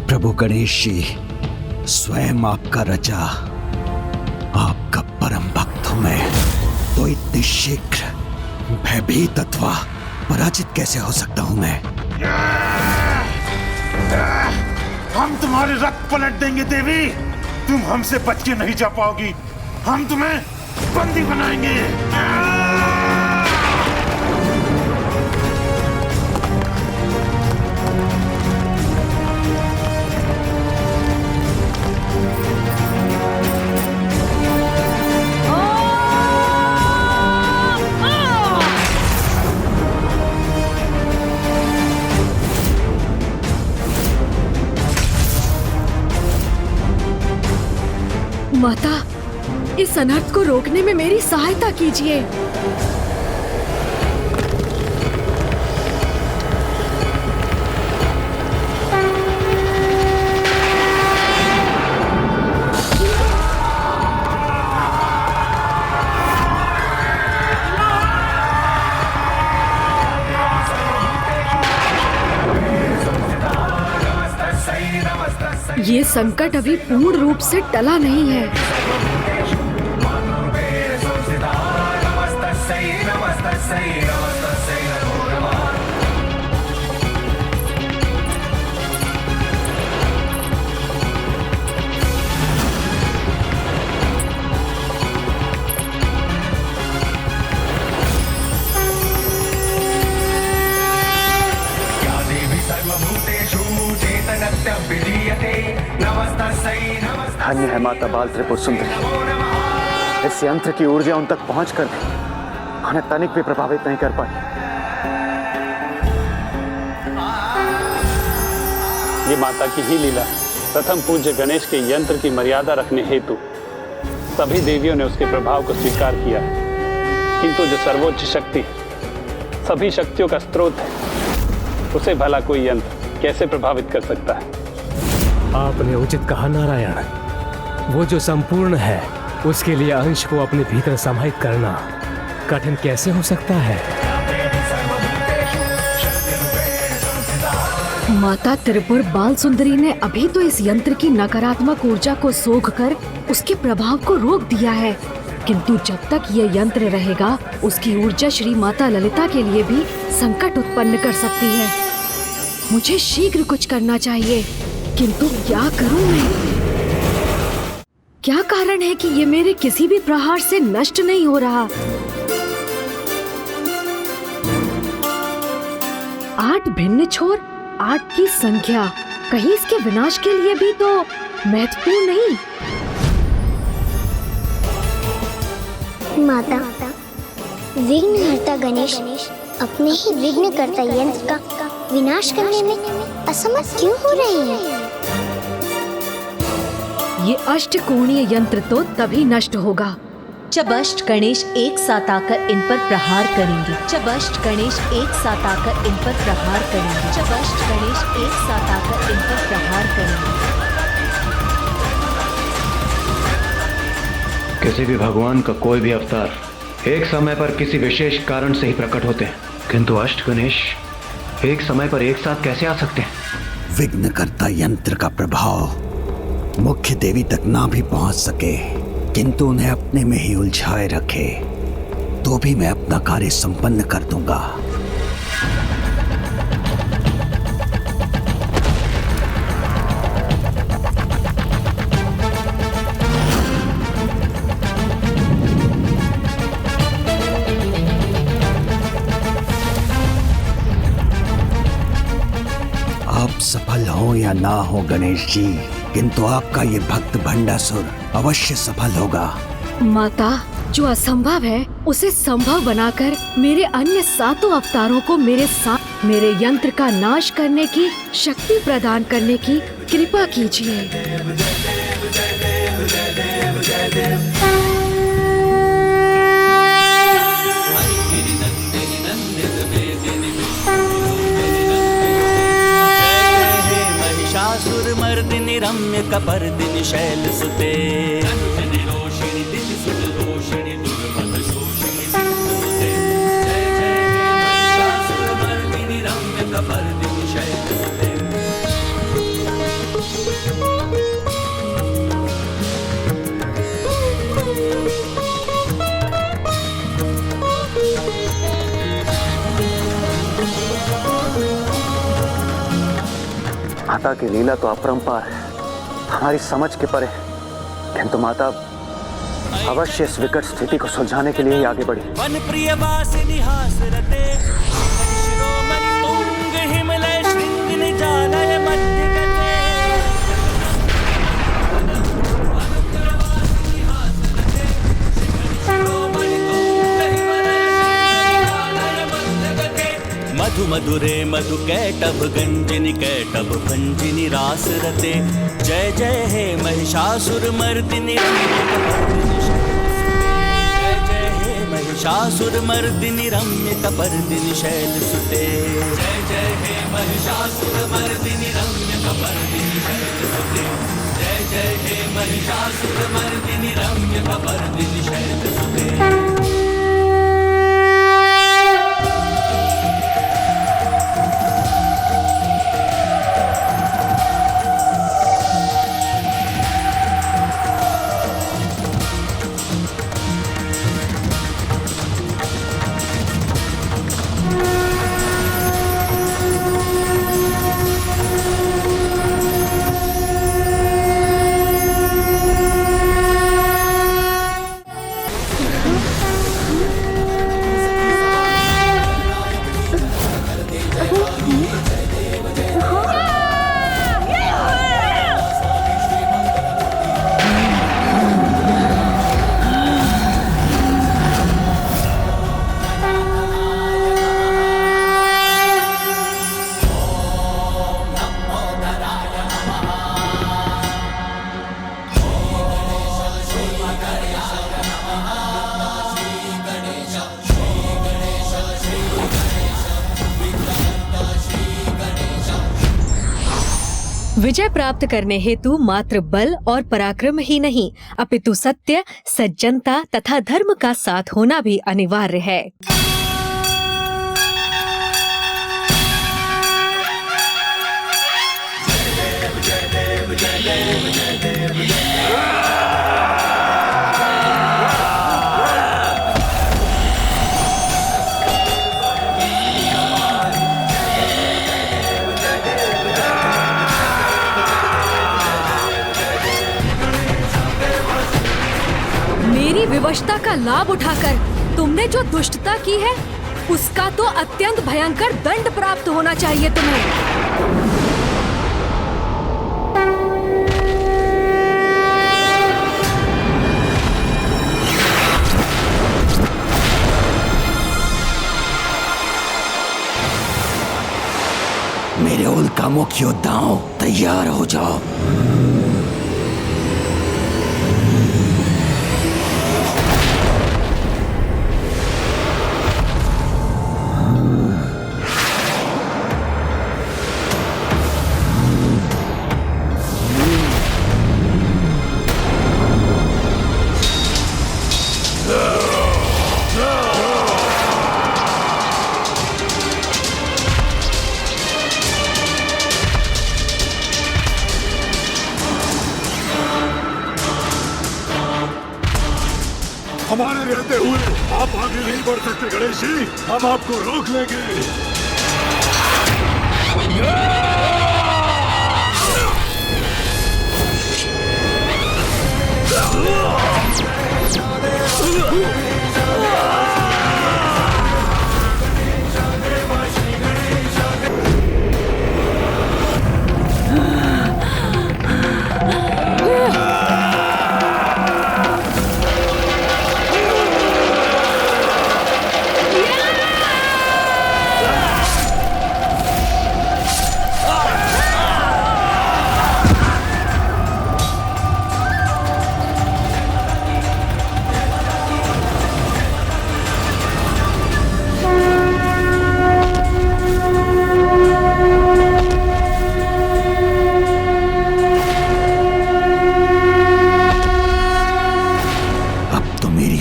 प्रभु गणेश जी, स्वयं आपका रचा, आपका परम भक्त हूं मैं, तो इतने शीघ्र भयभीत अथवा पराजित कैसे हो सकता हूं मैं? हम तुम्हारे रथ पलट देंगे देवी। तुम हमसे बच के नहीं जा पाओगी। हम तुम्हें बंदी बनाएंगे। माता, इस अनर्थ को रोकने में मेरी सहायता कीजिए। ये संकट अभी पूर्ण रूप से टला नहीं है। धन्य है माता बाल त्रिपुर सुंदरी। इस यंत्र की ऊर्जा उन तक पहुंच कर भी उन्हें तनिक भी प्रभावित नहीं कर पाई। ये माता की ही लीला। प्रथम पूज्य गणेश के यंत्र की मर्यादा रखने हेतु सभी देवियों ने उसके प्रभाव को स्वीकार किया, किंतु जो सर्वोच्च शक्ति सभी शक्तियों का स्रोत है, उसे भला कोई यंत्र कैसे प्रभावित कर सकता है? आपने उचित कहा नारायण। वो जो संपूर्ण है उसके लिए अंश को अपने भीतर समाहित करना कठिन कैसे हो सकता है? माता त्रिपुर बाल सुंदरी ने अभी तो इस यंत्र की नकारात्मक ऊर्जा को सोख कर उसके प्रभाव को रोक दिया है, किंतु जब तक ये यंत्र रहेगा उसकी ऊर्जा श्री माता ललिता के लिए भी संकट उत्पन्न कर सकती है। मुझे शीघ्र कुछ करना चाहिए, किंतु क्या करूं मैं? क्या कारण है कि ये मेरे किसी भी प्रहार से नष्ट नहीं हो रहा? 8 भिन्न छोर, 8 की संख्या कहीं इसके विनाश के लिए भी तो महत्वपूर्ण नहीं। माता, विघ्नहर्ता गणेश अपने ही विघ्नकर्ता यंत्र का विनाश करने में असमर्थ क्यों हो रहे हैं? ये अष्टकोणीय यंत्र तो तभी नष्ट होगा जब अष्ट गणेश एक साथ आकर इन पर प्रहार करेंगे। जब अष्ट गणेश एक साथ आकर इन पर प्रहार करेंगे। जब अष्ट गणेश एक साथ आकर इन पर प्रहार करेंगे। किसी भी भगवान का कोई भी अवतार एक समय पर किसी विशेष कारण से ही प्रकट होते हैं, किंतु अष्ट गणेश एक समय पर एक साथ कैसे आ सकते हैं? विघ्नकर्ता यंत्र का प्रभाव मुख्य देवी तक ना भी पहुंच सके, किंतु उन्हें अपने में ही उलझाए रखे, तो भी मैं अपना कार्य संपन्न कर दूंगा। आप सफल हो या ना हो गणेश जी, किंतु आपका ये भक्त भंडासुर अवश्य सफल होगा। माता, जो असंभव है उसे संभव बनाकर मेरे अन्य 7 अवतारों को मेरे साथ मेरे यंत्र का नाश करने की शक्ति प्रदान करने की कृपा कीजिए। महिषासुरमर्दिनि रम्य कपर्दिनि शैलसुते माता की लीला तो अपरंपार है, हमारी समझ के परे, किंतु माता अवश्य इस विकट स्थिति को सुलझाने के लिए ही आगे बढ़ी। वन प्रिय वासिनी हासरते शिरोमणि तुंग हिमलय श्रृंग निजालय मध्यगते। मधु मधुरे मधु कैटभ गंजिनी कैटभ भंजिनी रासरते। जय जय हे महिषासुर मर्दिनी। महिषासुर मर्दिनि रम्य कपर्दिनि शैल सुते। जय जय हे महिषासुर मर्दिनि रम्य कपर्दिनि शैल सुते। जय जय हे महिषासुर मर्दिनि रम्य कपर्दिनि शैल सुते। विजय प्राप्त करने हेतु मात्र बल और पराक्रम ही नहीं, अपितु सत्य, सज्जनता तथा धर्म का साथ होना भी अनिवार्य है। मेरी विवशता का लाभ उठाकर तुमने जो दुष्टता की है, उसका तो अत्यंत भयंकर दंड प्राप्त होना चाहिए तुम्हें। मेरे उल्कामुख योद्धाओं, तैयार हो जाओ। हमारे रहते हुए आप आगे नहीं बढ़ सकते गणेश जी, हम आपको रोक लेंगे।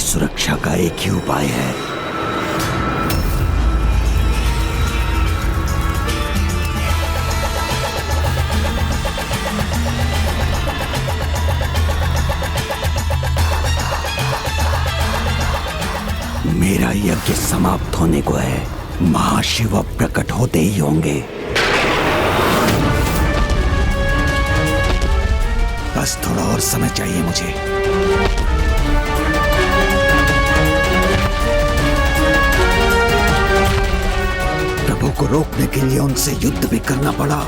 सुरक्षा का एक ही उपाय है। मेरा यज्ञ समाप्त होने को है, महाशिव प्रकट होते ही होंगे। बस थोड़ा और समय चाहिए मुझे। प्रभु को रोकने के लिए उनसे युद्ध भी करना पड़ा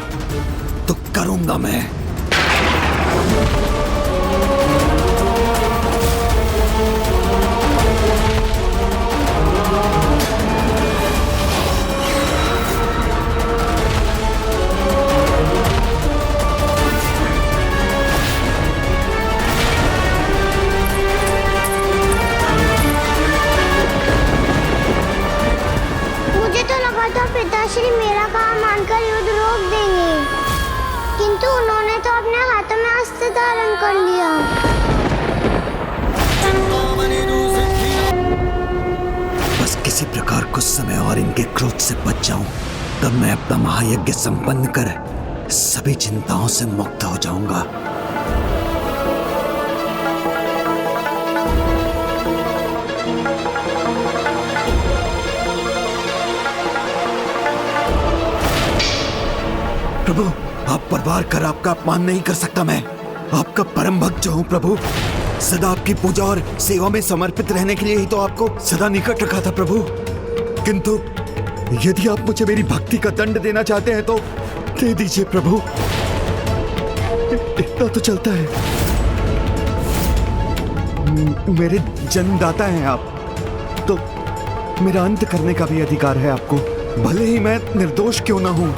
तो करूंगा मैं। धारण कर लिया। बस किसी प्रकार कुछ समय और इनके क्रोध से बच जाऊं, तब मैं अपना महायज्ञ संपन्न कर सभी चिंताओं से मुक्त हो जाऊंगा। प्रभु, आप परवार कर आपका अपमान नहीं कर सकता। मैं आपका परम भक्त जो हूँ प्रभु, सदा आपकी पूजा और सेवा में समर्पित रहने के लिए ही तो आपको सदा निकट रखा था प्रभु। किंतु यदि आप मुझे मेरी भक्ति का दंड देना चाहते हैं तो दे दीजिए प्रभु, इतना तो चलता है। मेरे जन्मदाता हैं आप, तो मेरा अंत करने का भी अधिकार है आपको, भले ही मैं निर्दोष क्यों ना हूं।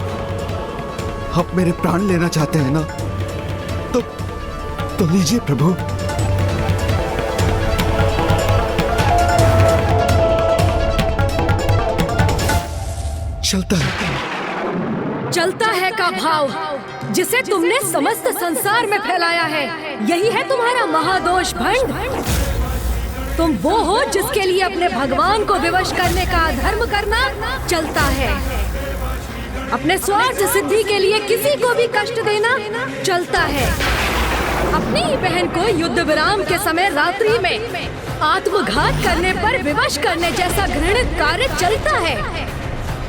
आप मेरे प्राण लेना चाहते हैं ना, तो लीजिए प्रभु। चलता है का भाव जिसे तुमने समस्त संसार में फैलाया है, यही है तुम्हारा महादोष भंड। तुम वो हो जिसके लिए अपने भगवान को विवश करने का अधर्म करना चलता है। अपने स्वार्थ सिद्धि के लिए किसी को भी कष्ट देना चलता है। अपनी ही बहन को युद्ध विराम के समय रात्रि में आत्मघात करने पर विवश करने जैसा घृणित कार्य चलता है।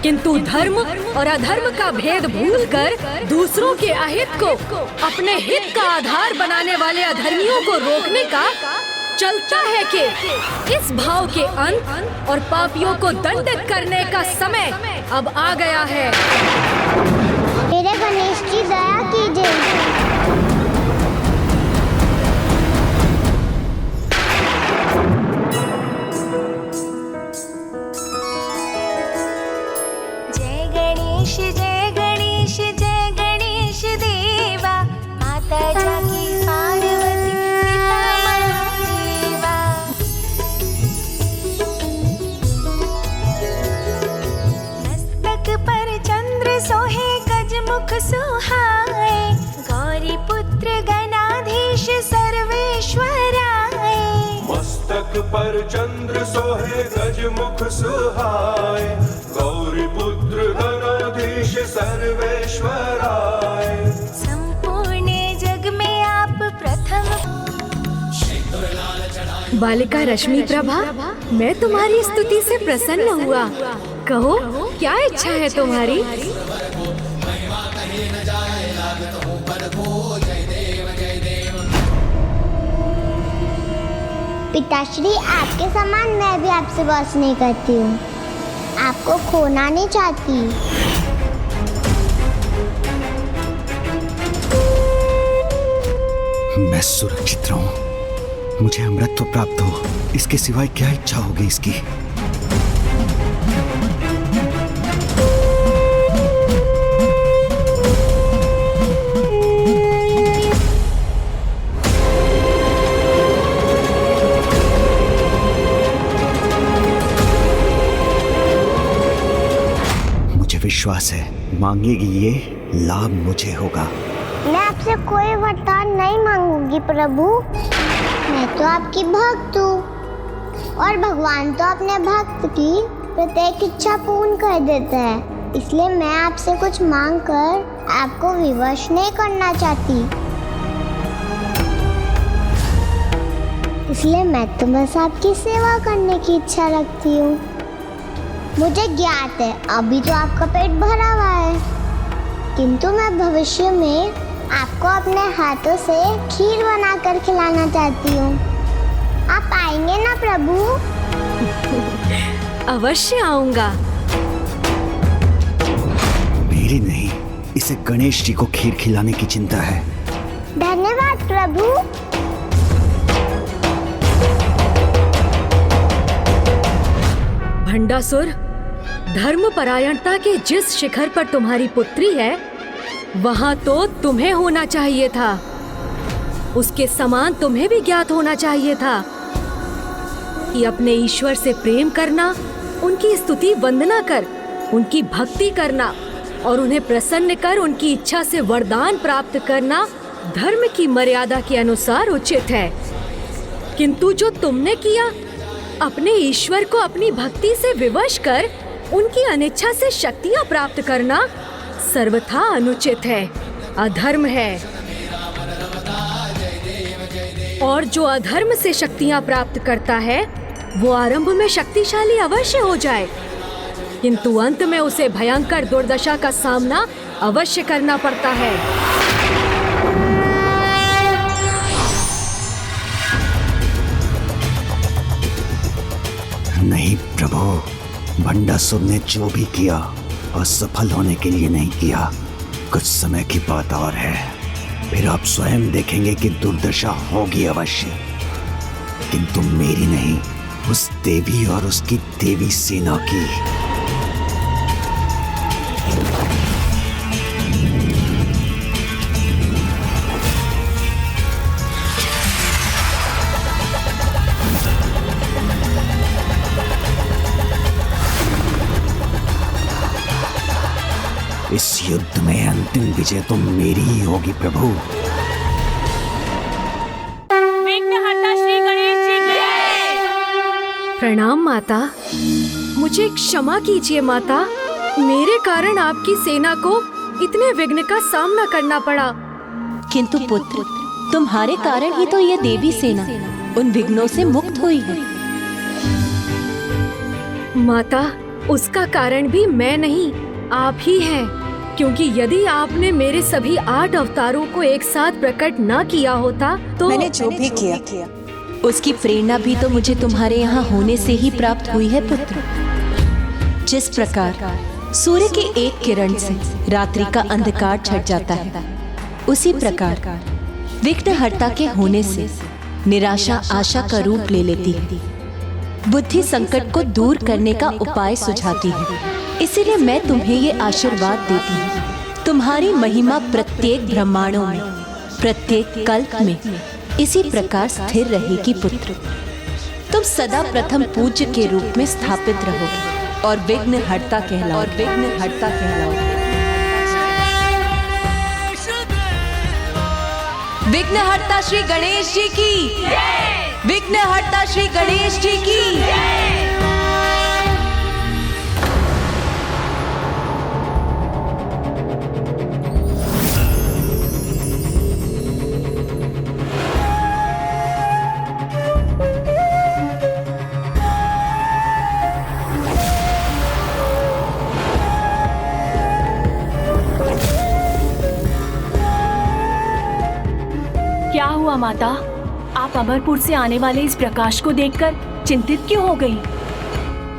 किंतु धर्म और अधर्म का भेद भूलकर दूसरों के अहित को अपने हित का आधार बनाने वाले अधर्मियों को रोकने का चलता है कि इस भाव के अंत और पापियों को दंडित करने का समय अब आ गया है। मेरे गणेश की दया कीजिए। जय गणेश देवा, माता जाकी पार्वती पिता महादेवा। मस्तक पर चंद्र सोहे गजमुख सुहाए, गौरी पुत्र गणाधीश सर्वेश्वराय। मस्तक पर चंद्र सोहे गजमुख सुहाए, गौरी पुत्र गणाधीश सर्वेश्वराय। संपूर्ण जग में आप प्रथम। बालिका रश्मि प्रभा, मैं तुम्हारी स्तुति से प्रसन्न हुआ। कहो, क्या इच्छा है तुम्हारी? पिताश्री, आपके समान मैं भी आपसे बस नहीं करती हूँ, आपको खोना नहीं चाहती। मैं सुरक्षित रहूं, मुझे अमृतत्व प्राप्त हो, इसके सिवाय क्या इच्छा होगी इसकी। विश्वास है मांगेगी ये लाभ मुझे होगा। मैं आपसे कोई वरदान नहीं मांगूंगी प्रभु, मैं तो आपकी भक्त हूँ और भगवान तो अपने भक्त की प्रत्येक इच्छा पूर्ण कर देते हैं, इसलिए मैं आपसे कुछ मांग कर आपको विवश नहीं करना चाहती। इसलिए मैं तो बस आपकी सेवा करने की इच्छा रखती हूँ। मुझे ज्ञात है अभी तो आपका पेट भरा हुआ है, किंतु मैं भविष्य में आपको अपने हाथों से खीर बनाकर खिलाना चाहती हूँ। आप आएंगे ना प्रभु? अवश्य आऊंगा। मेरी नहीं, इसे गणेश जी को खीर खिलाने की चिंता है। धन्यवाद प्रभु। भंडासुर, धर्म परायणता के जिस शिखर पर तुम्हारी पुत्री है, वहां तो तुम्हें होना चाहिए था। उसके समान तुम्हें भी ज्ञात होना चाहिए था कि अपने ईश्वर से प्रेम करना, उनकी स्तुति वंदना कर, उनकी भक्ति करना और उन्हें प्रसन्न कर उनकी इच्छा से वरदान प्राप्त करना धर्म की मर्यादा के अनुसार उचित है, किंतु जो तुमने किया, अपने ईश्वर को अपनी भक्ति से विवश कर उनकी अनिच्छा से शक्तियाँ प्राप्त करना सर्वथा अनुचित है, अधर्म है। और जो अधर्म से शक्तियाँ प्राप्त करता है वो आरंभ में शक्तिशाली अवश्य हो जाए, किंतु अंत में उसे भयंकर दुर्दशा का सामना अवश्य करना पड़ता है। नहीं प्रभु, भंडासुर ने जो भी किया असफल होने के लिए नहीं किया। कुछ समय की बात और है, फिर आप स्वयं देखेंगे कि दुर्दशा होगी अवश्य, किंतु मेरी नहीं, उस देवी और उसकी देवी सेना की। इस युद्ध में अंतिम विजय तो मेरी ही होगी प्रभु। विघ्नहर्ता श्री गणेश जी की प्रणाम माता, मुझे क्षमा कीजिए माता, मेरे कारण आपकी सेना को इतने विघ्न का सामना करना पड़ा। किंतु पुत्र, तुम्हारे कारण ही तो ये देवी सेना उन विघ्नों से मुक्त हुई है। माता, उसका कारण भी मैं नहीं, आप ही हैं, क्योंकि यदि आपने मेरे सभी 8 अवतारों को एक साथ प्रकट न किया होता तो मैंने जो भी किया उसकी प्रेरणा भी तो मुझे तुम्हारे यहाँ होने से ही प्राप्त हुई है पुत्र। जिस प्रकार सूर्य की एक किरण से रात्रि का अंधकार छट जाता है, उसी प्रकार विघ्नहर्ता के होने से निराशा आशा का रूप ले लेती है। बुद्धि संकट को दूर करने का उपाय सुझाती है। इसीलिए मैं तुम्हें ये आशीर्वाद देती हूँ, तुम्हारी महिमा प्रत्येक ब्रह्मांडों में, प्रत्येक कल्प में इसी प्रकार स्थिर रहेगी पुत्र। तुम सदा प्रथम पूज्य के रूप में स्थापित रहोगे और विघ्नहर्ता कहलाओगे। विघ्नहर्ता श्री गणेश जी की, विघ्नहर्ता श्री गणेश जी की। क्या हुआ माता, आप अमरपुर से आने वाले इस प्रकाश को देखकर चिंतित क्यों हो गई?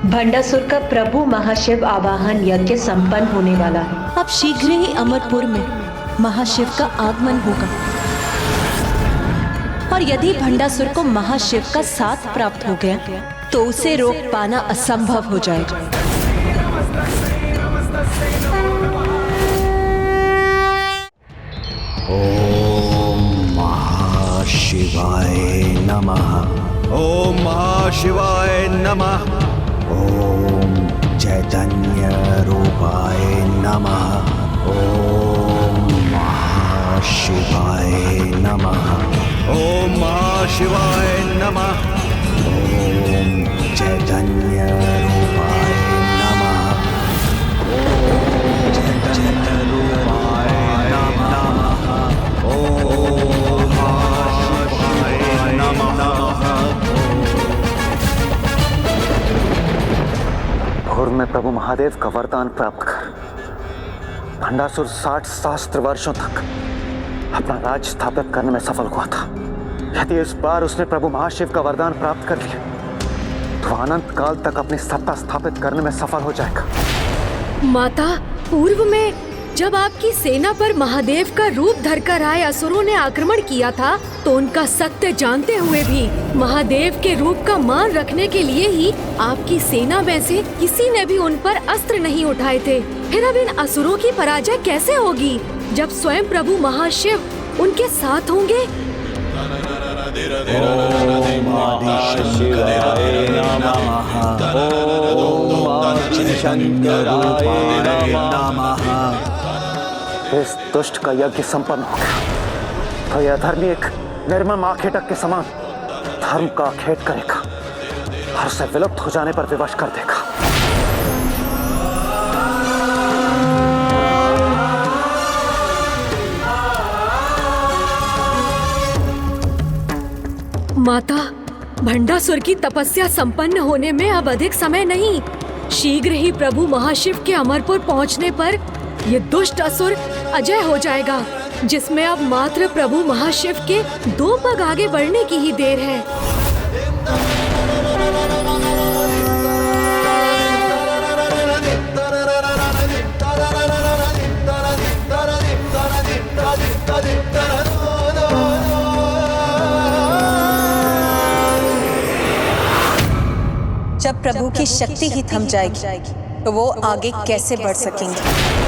भंडासुर का प्रभु महाशिव आवाहन यज्ञ संपन्न होने वाला है। अब शीघ्र ही अमरपुर में महाशिव का आगमन होगा, और यदि भंडासुर को महाशिव का साथ प्राप्त हो गया तो उसे रोक पाना असंभव हो जाएगा। शिवाय नमः। ओम महाशिवाय नमः। ओम चैतन्य रूपाय नमः। ओम महाशिवाय नमः। ओम महाशिवाय नमः। ओम चैतन्य रूपाय नमः। ओम चैतन्य रूपाय नमः। ओम भोर में प्रभु महादेव का वरदान प्राप्त कर भंडासुर 60 सहस्त्र वर्षों तक अपना राज स्थापित करने में सफल हुआ था। यदि इस बार उसने प्रभु महाशिव का वरदान प्राप्त कर लिया तो अनंत काल तक अपनी सत्ता स्थापित करने में सफल हो जाएगा। माता, पूर्व में जब आपकी सेना पर महादेव का रूप धरकर आए असुरों ने आक्रमण किया था तो उनका सत्य जानते हुए भी महादेव के रूप का मान रखने के लिए ही आपकी सेना में से किसी ने भी उन पर अस्त्र नहीं उठाए थे। फिर अब इन असुरों की पराजय कैसे होगी जब स्वयं प्रभु महाशिव उनके साथ होंगे? ओम आदिशंकराय नमः। ओम आदिशंकराय नमः। इस दुष्ट का यज्ञ संपन्न हो गया। तो यह अधर्मी एक निर्मम आखेटक के समान धर्म का आखेट करेगा और उसे विलुप्त हो जाने पर विवश कर देगा। माता, भंडासुर की तपस्या संपन्न होने में अब अधिक समय नहीं। शीघ्र ही प्रभु महाशिव के अमरपुर पहुंचने पर ये दुष्ट असुर अजय हो जाएगा, जिसमें अब मात्र प्रभु महाशिव के 2 पग आगे बढ़ने की ही देर है। जब प्रभु की शक्ति ही थम जाएगी तो वो आगे कैसे बढ़ सकेंगे?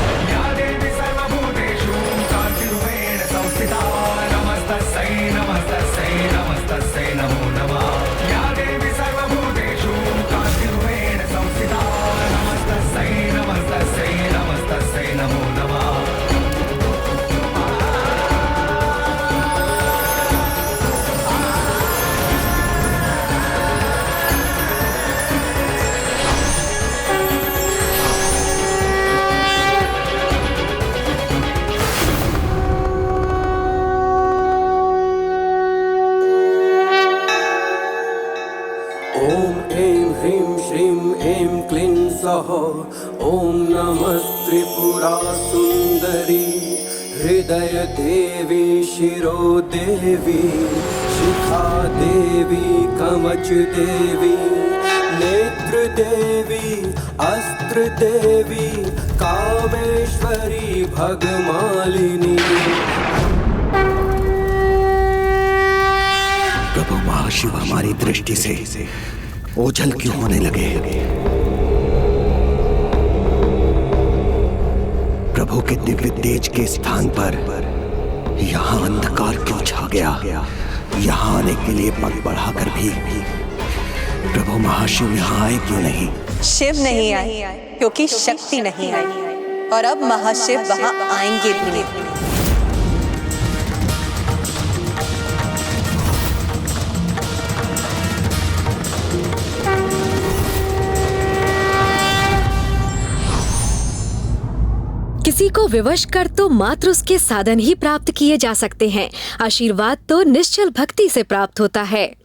ओम नमः त्रिपुरा सुंदरी हृदय देवी शिरो देवी शिखा देवी कवच देवी नेत्र देवी अस्त्र देवी कामेश्वरी भगमालिनी। प्रभु महाशिव हमारी दृष्टि से ओझल क्यों होने लगे? प्रभु के दिव्य तेज के स्थान पर यहाँ अंधकार क्यों छा गया? यहाँ आने के लिए पग बढ़ाकर भी प्रभु महाशिव यहाँ आए क्यों नहीं? शिव नहीं आए क्योंकि शक्ति नहीं आई, और अब महाशिव वहाँ आएंगे भी नहीं। किसी को विवश कर तो मात्र उसके साधन ही प्राप्त किए जा सकते हैं। आशीर्वाद तो निश्चल भक्ति से प्राप्त होता है।